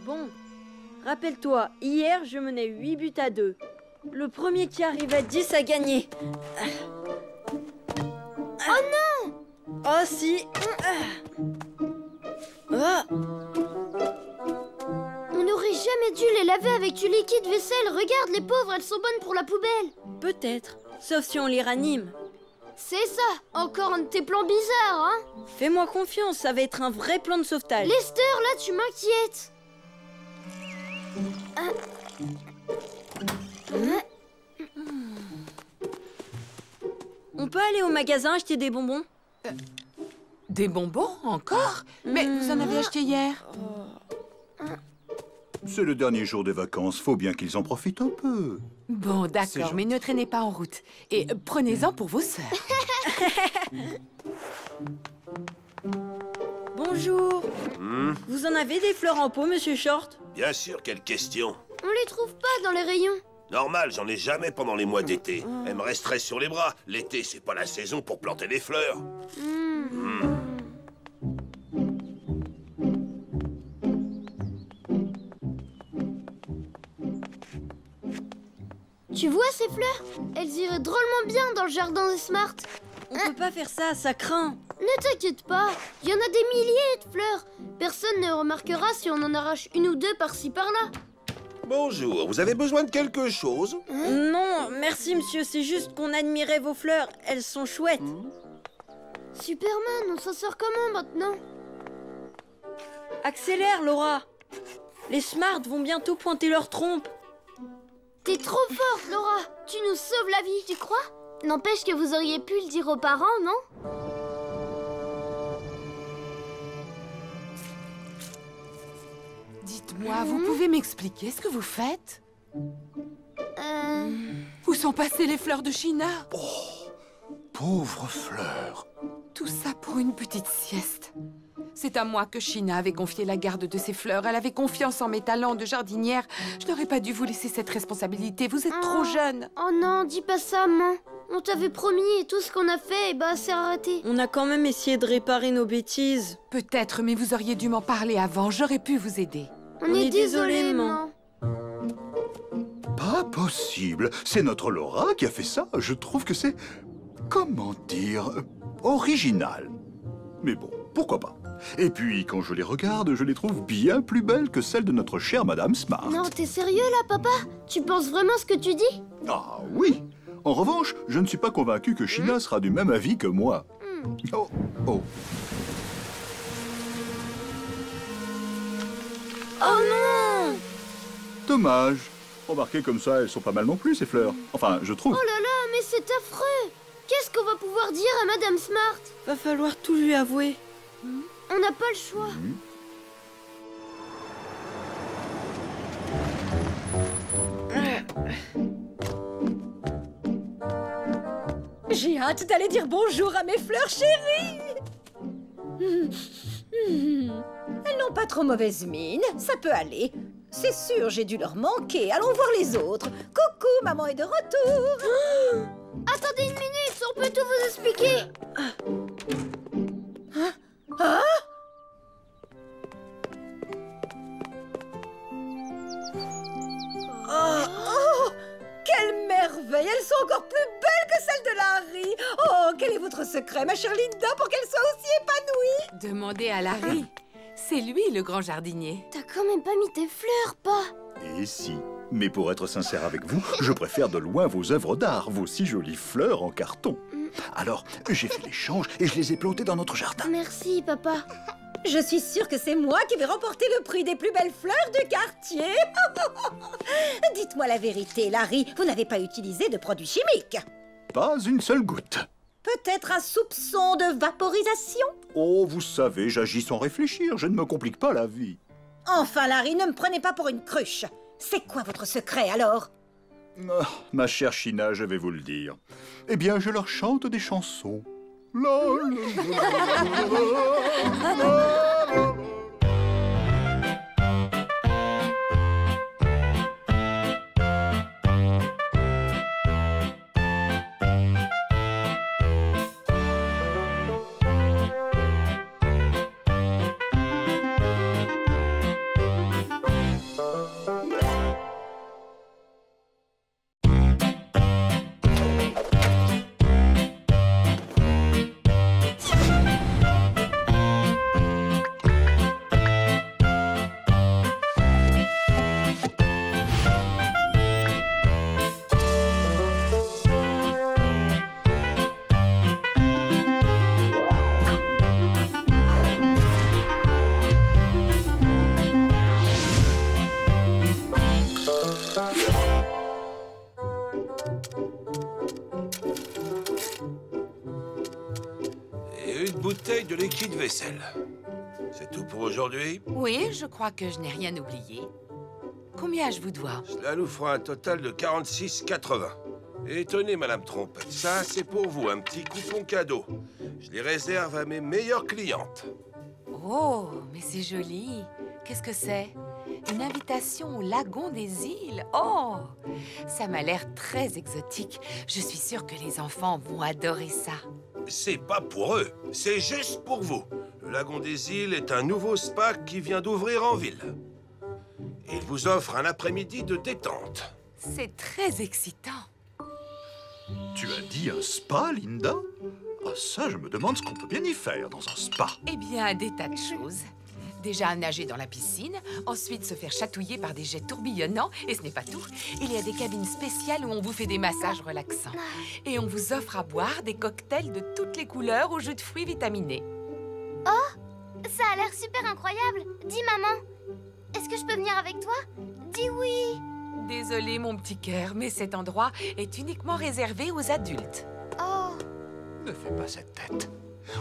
Bon, rappelle-toi, hier je menais 8 buts à 2. Le premier qui arrive à 10 a gagné.
Oh non!
Oh si.
On n'aurait jamais dû les laver avec du liquide vaisselle. Regarde, les pauvres, elles sont bonnes pour la poubelle.
Peut-être, sauf si on les ranime.
C'est ça, encore un de tes plans bizarres, hein?
Fais-moi confiance, ça va être un vrai plan de sauvetage.
Lester, là, tu m'inquiètes.
On peut aller au magasin acheter des bonbons?
Des bonbons, encore? Mais vous en avez acheté hier.
C'est le dernier jour des vacances, faut bien qu'ils en profitent un peu.
Bon, d'accord, mais ne traînez pas en route. Et prenez-en pour vos sœurs.
Bonjour. Vous en avez des fleurs en pot, monsieur Short?
Bien sûr, quelle question.
On les trouve pas dans les rayons.
Normal, j'en ai jamais pendant les mois d'été. Elles me resteraient sur les bras. L'été, c'est pas la saison pour planter des fleurs.
Tu vois ces fleurs? Elles iraient drôlement bien dans le jardin des Smart.
On peut pas faire ça, ça craint.
Ne t'inquiète pas, il y en a des milliers de fleurs. Personne ne remarquera si on en arrache une ou deux par-ci par-là.
Bonjour, vous avez besoin de quelque chose?
Non, merci monsieur, c'est juste qu'on admirait vos fleurs. Elles sont chouettes.
Superman, on s'en sort comment maintenant?
Accélère, Laura. Les Smart vont bientôt pointer leur trompe.
T'es trop forte, Laura. Tu nous sauves la vie, tu crois? N'empêche que vous auriez pu le dire aux parents, non?
Dites-moi, vous pouvez m'expliquer ce que vous faites? Où sont passées les fleurs de China?
Pauvre fleur.
Tout ça pour une petite sieste. C'est à moi que China avait confié la garde de ses fleurs. Elle avait confiance en mes talents de jardinière. Je n'aurais pas dû vous laisser cette responsabilité. Vous êtes trop jeune.
Oh non, dis pas ça, maman. On t'avait promis et tout ce qu'on a fait, c'est arrêté.
On a quand même essayé de réparer nos bêtises.
Peut-être, mais vous auriez dû m'en parler avant. J'aurais pu vous aider.
On est désolé, maman.
Pas possible. C'est notre Laura qui a fait ça. Je trouve que c'est... comment dire... original. Mais bon, pourquoi pas. Et puis, quand je les regarde, je les trouve bien plus belles que celles de notre chère Madame Smart.
Non, t'es sérieux là, papa? Tu penses vraiment ce que tu dis?
Ah oui. En revanche, je ne suis pas convaincu que China sera du même avis que moi. Oh, oh.
Oh non!
Dommage. Remarquez, comme ça, elles sont pas mal non plus, ces fleurs. Enfin, je trouve.
Oh là là, mais c'est affreux! Qu'est-ce qu'on va pouvoir dire à Madame Smart?
Va falloir tout lui avouer.
On n'a pas le choix.
J'ai hâte d'aller dire bonjour à mes fleurs chéries. Elles n'ont pas trop mauvaise mine, ça peut aller. C'est sûr, j'ai dû leur manquer. Allons voir les autres. Coucou, maman est de retour.
Attendez une minute, on peut tout vous expliquer.
Ah? Oh, quelle merveille! Elles sont encore plus belles que celles de Larry. Oh, quel est votre secret, ma chère Linda, pour qu'elles soient aussi épanouies?
Demandez à Larry. C'est lui, le grand jardinier.
T'as quand même pas mis tes fleurs, pas?
Et si. Mais pour être sincère avec vous, je préfère de loin vos œuvres d'art, vos si jolies fleurs en carton. Alors, j'ai fait l'échange et je les ai plantées dans notre jardin.
Merci, papa.
Je suis sûre que c'est moi qui vais remporter le prix des plus belles fleurs du quartier. Dites-moi la vérité, Larry, vous n'avez pas utilisé de produits chimiques?
Pas une seule goutte.
Peut-être un soupçon de vaporisation?
Oh, vous savez, j'agis sans réfléchir, je ne me complique pas la vie.
Enfin, Larry, ne me prenez pas pour une cruche. C'est quoi votre secret, alors?
Ah, ma chère China, je vais vous le dire. Eh bien, je leur chante des chansons. La, la, la, la.
Bouteille de liquide vaisselle. C'est tout pour aujourd'hui?
Oui, je crois que je n'ai rien oublié. Combien je vous dois?
Cela nous fera un total de 46,80. Et tenez, Madame Trompette, ça, c'est pour vous, un petit coupon cadeau. Je les réserve à mes meilleures clientes.
Oh, mais c'est joli. Qu'est-ce que c'est? Une invitation au lagon des îles. Oh, ça m'a l'air très exotique. Je suis sûre que les enfants vont adorer ça.
C'est pas pour eux, c'est juste pour vous. Le lagon des îles est un nouveau spa qui vient d'ouvrir en ville. Il vous offre un après-midi de détente.
C'est très excitant.
Tu as dit un spa, Linda? Ah, ça, je me demande ce qu'on peut bien y faire dans un spa.
Eh bien, des tas de choses. Déjà nager dans la piscine, ensuite se faire chatouiller par des jets tourbillonnants, et ce n'est pas tout. Il y a des cabines spéciales où on vous fait des massages relaxants. Et on vous offre à boire des cocktails de toutes les couleurs au jus de fruits vitaminés.
Oh, ça a l'air super incroyable. Dis maman, est-ce que je peux venir avec toi? Dis oui.
Désolée, mon petit cœur, mais cet endroit est uniquement réservé aux adultes.
Oh.
Ne fais pas cette tête.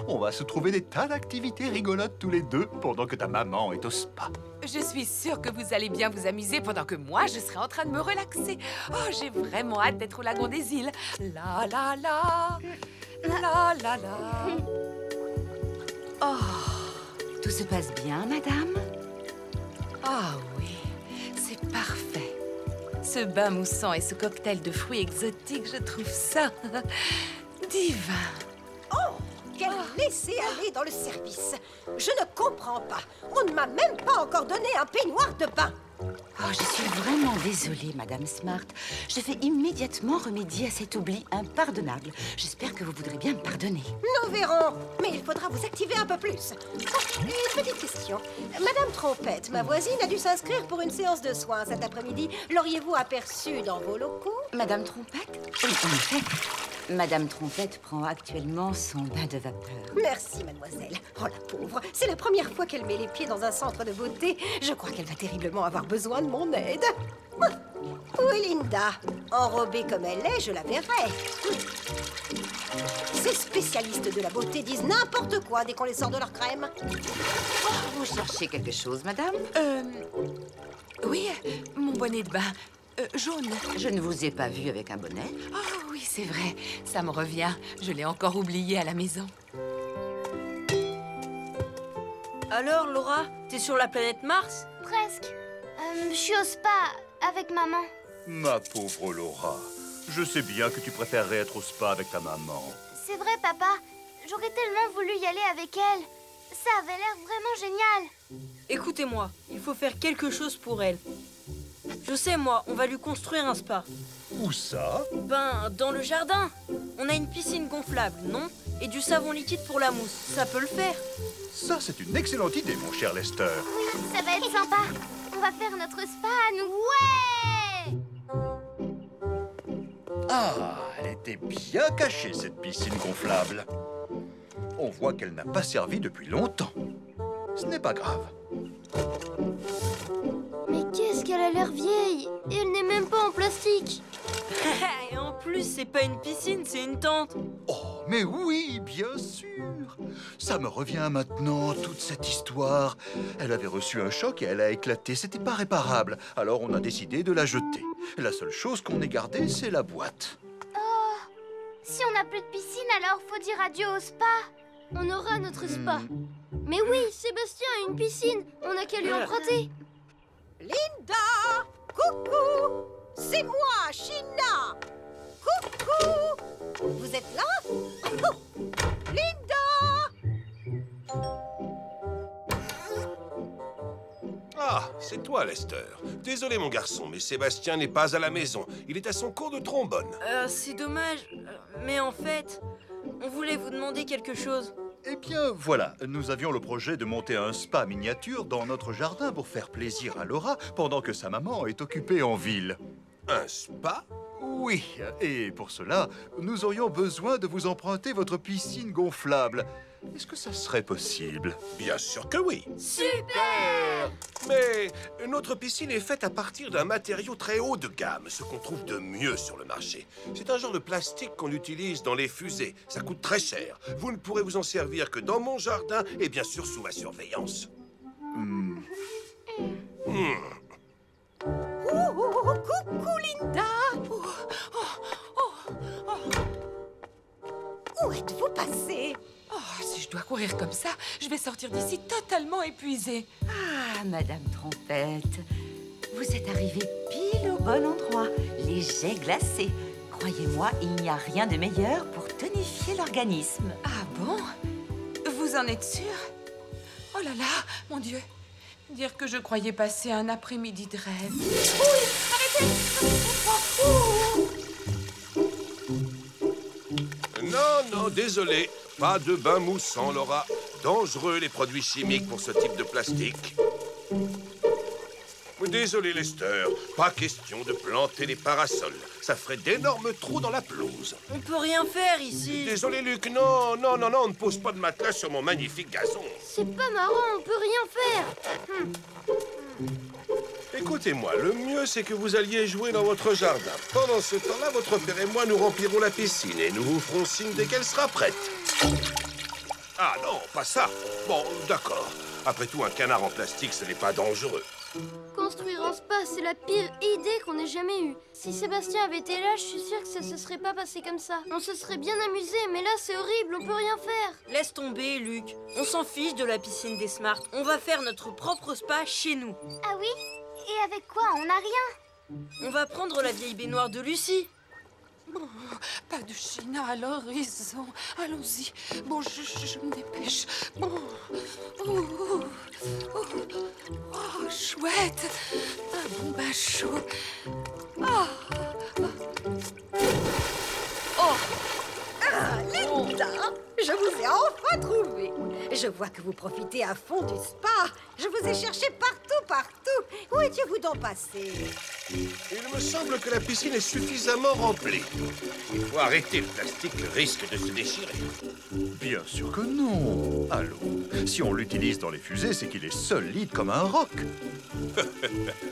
On va se trouver des tas d'activités rigolotes tous les deux pendant que ta maman est au spa.
Je suis sûre que vous allez bien vous amuser pendant que moi, je serai en train de me relaxer. Oh, j'ai vraiment hâte d'être au lagon des îles. La la la, la la la.
Oh, tout se passe bien, madame?
Ah oui, c'est parfait. Ce bain moussant et ce cocktail de fruits exotiques, je trouve ça divin.
Oh, quel laisser-aller dans le service. Je ne comprends pas. On ne m'a même pas encore donné un peignoir de bain.
Oh, je suis vraiment désolée, Madame Smart. Je vais immédiatement remédier à cet oubli impardonnable. J'espère que vous voudrez bien me pardonner.
Nous verrons. Mais il faudra vous activer un peu plus. Oh, une petite question. Madame Trompette, ma voisine, a dû s'inscrire pour une séance de soins cet après-midi. L'auriez-vous aperçue dans vos locaux?
Madame Trompette? Oui, en effet. Madame Trompette prend actuellement son bain de vapeur.
Merci, mademoiselle. Oh, la pauvre. C'est la première fois qu'elle met les pieds dans un centre de beauté. Je crois qu'elle va terriblement avoir besoin de mon aide. Oui, Linda. Enrobée comme elle est, je la verrai. Ces spécialistes de la beauté disent n'importe quoi dès qu'on les sort de leur crème.
Vous cherchez quelque chose, madame?
Oui, mon bonnet de bain. Jaune.
Je ne vous ai pas vu avec un bonnet.
Oh oui, c'est vrai. Ça me revient. Je l'ai encore oublié à la maison.
Alors, Laura, t'es sur la planète Mars?
Presque. Je suis au spa avec maman.
Ma pauvre Laura, je sais bien que tu préférerais être au spa avec ta maman.
C'est vrai, papa. J'aurais tellement voulu y aller avec elle. Ça avait l'air vraiment génial.
Écoutez-moi, il faut faire quelque chose pour elle. Je sais, moi, on va lui construire un spa.
Où ça?
Ben, dans le jardin. On a une piscine gonflable, non? Et du savon liquide pour la mousse. Ça peut le faire.
Ça, c'est une excellente idée, mon cher Lester.
Oui, ça va être sympa. On va faire notre spa à nous. Ouais!
Ah, elle était bien cachée, cette piscine gonflable. On voit qu'elle n'a pas servi depuis longtemps. Ce n'est pas grave.
Mais qu'est-ce qu'elle a l'air vieille! Et elle n'est même pas en plastique!
Et en plus, c'est pas une piscine, c'est une tente.
Oh, mais oui, bien sûr. Ça me revient maintenant, toute cette histoire. Elle avait reçu un choc et elle a éclaté. C'était pas réparable. Alors on a décidé de la jeter. La seule chose qu'on ait gardée, c'est la boîte.
Oh! Si on n'a plus de piscine, alors faut dire adieu au spa. On aura notre spa. Mais oui, Sébastien a une piscine. On n'a qu'à lui emprunter.
Linda! Coucou! C'est moi, China! Coucou! Vous êtes là? Oh, Linda!
Ah, c'est toi, Lester. Désolé, mon garçon, mais Sébastien n'est pas à la maison. Il est à son cours de trombone.
C'est dommage. Mais en fait, on voulait vous demander quelque chose.
Eh bien, voilà, nous avions le projet de monter un spa miniature dans notre jardin pour faire plaisir à Laura pendant que sa maman est occupée en ville.
Un spa?
Oui, et pour cela, nous aurions besoin de vous emprunter votre piscine gonflable. Est-ce que ça serait possible?
Bien sûr que oui.
Super!
Mais notre piscine est faite à partir d'un matériau très haut de gamme, ce qu'on trouve de mieux sur le marché. C'est un genre de plastique qu'on utilise dans les fusées. Ça coûte très cher. Vous ne pourrez vous en servir que dans mon jardin et bien sûr sous ma surveillance.
Coucou, Linda! Où êtes-vous passée?
Oh, si je dois courir comme ça, je vais sortir d'ici totalement épuisée.
Ah, Madame Trompette, vous êtes arrivée pile au bon endroit. Les jets glacés. Croyez-moi, il n'y a rien de meilleur pour tonifier l'organisme.
Ah bon? Vous en êtes sûre? Oh là là, mon Dieu! Dire que je croyais passer un après-midi de rêve.
Oui, arrêtez!
Non, désolé, pas de bain moussant, Laura. Dangereux, les produits chimiques pour ce type de plastique. Désolé, Lester, pas question de planter les parasols. Ça ferait d'énormes trous dans la pelouse.
On peut rien faire ici.
Désolé, Luc, non, on ne pose pas de matelas sur mon magnifique gazon.
C'est pas marrant, on peut rien faire.
Écoutez-moi, le mieux, c'est que vous alliez jouer dans votre jardin. Pendant ce temps-là, votre père et moi, nous remplirons la piscine et nous vous ferons signe dès qu'elle sera prête. Ah non, pas ça. Bon, d'accord. Après tout, un canard en plastique, ce n'est pas dangereux.
Construire un spa, c'est la pire idée qu'on ait jamais eue. Si Sébastien avait été là, je suis sûre que ça se serait pas passé comme ça. On se serait bien amusé, mais là, c'est horrible, on peut rien faire.
Laisse tomber, Luc. On s'en fiche de la piscine des Smart. On va faire notre propre spa chez nous.
Ah oui? Et avec quoi? On n'a rien.
On va prendre la vieille baignoire de Lucie.
Bon, pas de Chine à l'horizon. Allons-y. Bon, je me dépêche. Bon. Oh, chouette. Un bon bain chaud.
Ah, Linda, je vous ai enfin trouvé. Je vois que vous profitez à fond du spa. Je vous ai cherché partout. Où étiez-vous donc passé?
Il me semble que la piscine est suffisamment remplie. Il faut arrêter le plastique, le risque de se déchirer.
Bien sûr que non. Allô, si on l'utilise dans les fusées, c'est qu'il est solide comme un roc.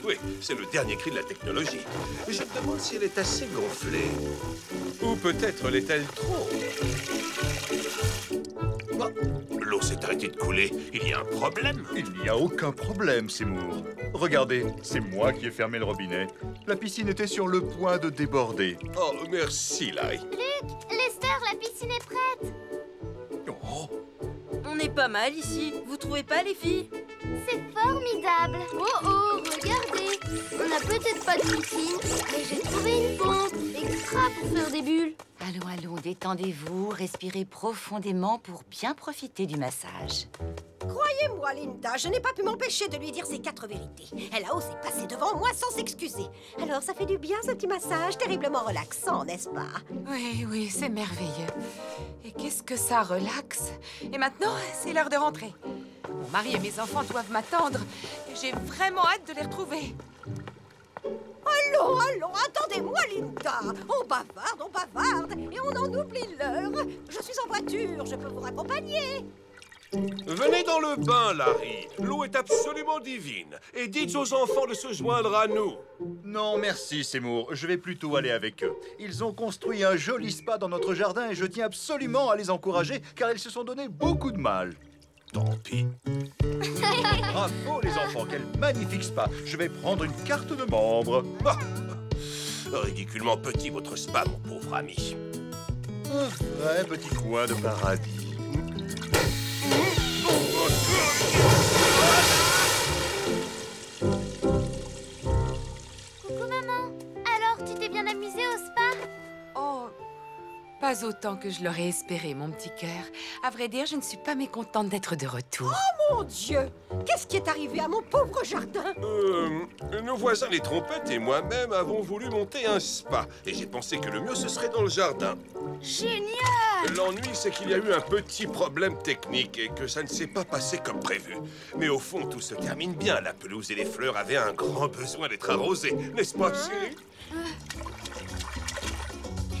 Oui, c'est le dernier cri de la technologie. Je me demande si elle est assez gonflée. Ou peut-être l'est-elle trop. Oh, l'eau s'est arrêtée de couler. Il y a un problème?
Il n'y a aucun problème, Seymour. Regardez, c'est moi qui ai fermé le robinet. La piscine était sur le point de déborder.
Oh, merci, Larry.
Luc, Lester, la piscine est prête.
Oh.
On est pas mal ici. Vous trouvez pas, les filles?
C'est formidable.
Oh, regardez. On n'a peut-être pas de piscine, mais j'ai trouvé une pompe extra pour faire des bulles.
Allons, détendez-vous, respirez profondément pour bien profiter du massage.
Croyez-moi, Linda, je n'ai pas pu m'empêcher de lui dire ses 4 vérités. Elle a osé passer devant moi sans s'excuser. Alors, ça fait du bien, ce petit massage terriblement relaxant, n'est-ce pas?
Oui, c'est merveilleux. Et qu'est-ce que ça relaxe. Et maintenant, c'est l'heure de rentrer. Mon mari et mes enfants doivent m'attendre. J'ai vraiment hâte de les retrouver.
Allons, attendez-moi, Linda. On bavarde, et on en oublie l'heure. Je suis en voiture, je peux vous raccompagner.
Venez dans le bain, Larry. L'eau est absolument divine. Et dites aux enfants de se joindre à nous.
Non, merci, Seymour. Je vais plutôt aller avec eux. Ils ont construit un joli spa dans notre jardin et je tiens absolument à les encourager car ils se sont donné beaucoup de mal.
Tant pis.
Bravo, les enfants. Quel magnifique spa. Je vais prendre une carte de membre.
Ah, ridiculement petit, votre spa, mon pauvre ami.
Un vrai petit coin de paradis.
Coucou, maman. Alors, tu t'es bien amusée au spa?
Oh, pas autant que je l'aurais espéré, mon petit cœur. À vrai dire, je ne suis pas mécontente d'être de retour.
Oh, mon Dieu! Qu'est-ce qui est arrivé à mon pauvre jardin?
Nos voisins les trompettes et moi-même avons voulu monter un spa. Et j'ai pensé que le mieux, ce serait dans le jardin.
Génial!
L'ennui, c'est qu'il y a eu un petit problème technique et que ça ne s'est pas passé comme prévu. Mais au fond, tout se termine bien. La pelouse et les fleurs avaient un grand besoin d'être arrosées, n'est-ce pas, chérie?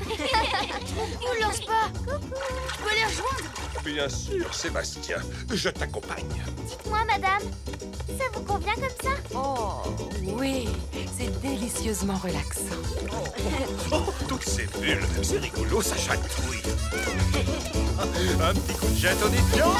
Où leur spa? Je peux les rejoindre?
Bien sûr, Sébastien. Je t'accompagne.
Dites-moi, madame, ça vous convient comme ça?
Oh, oui, c'est délicieusement relaxant.
Oh, toutes ces bulles, c'est rigolo, ça chatouille. Un petit coup de jet en épiant.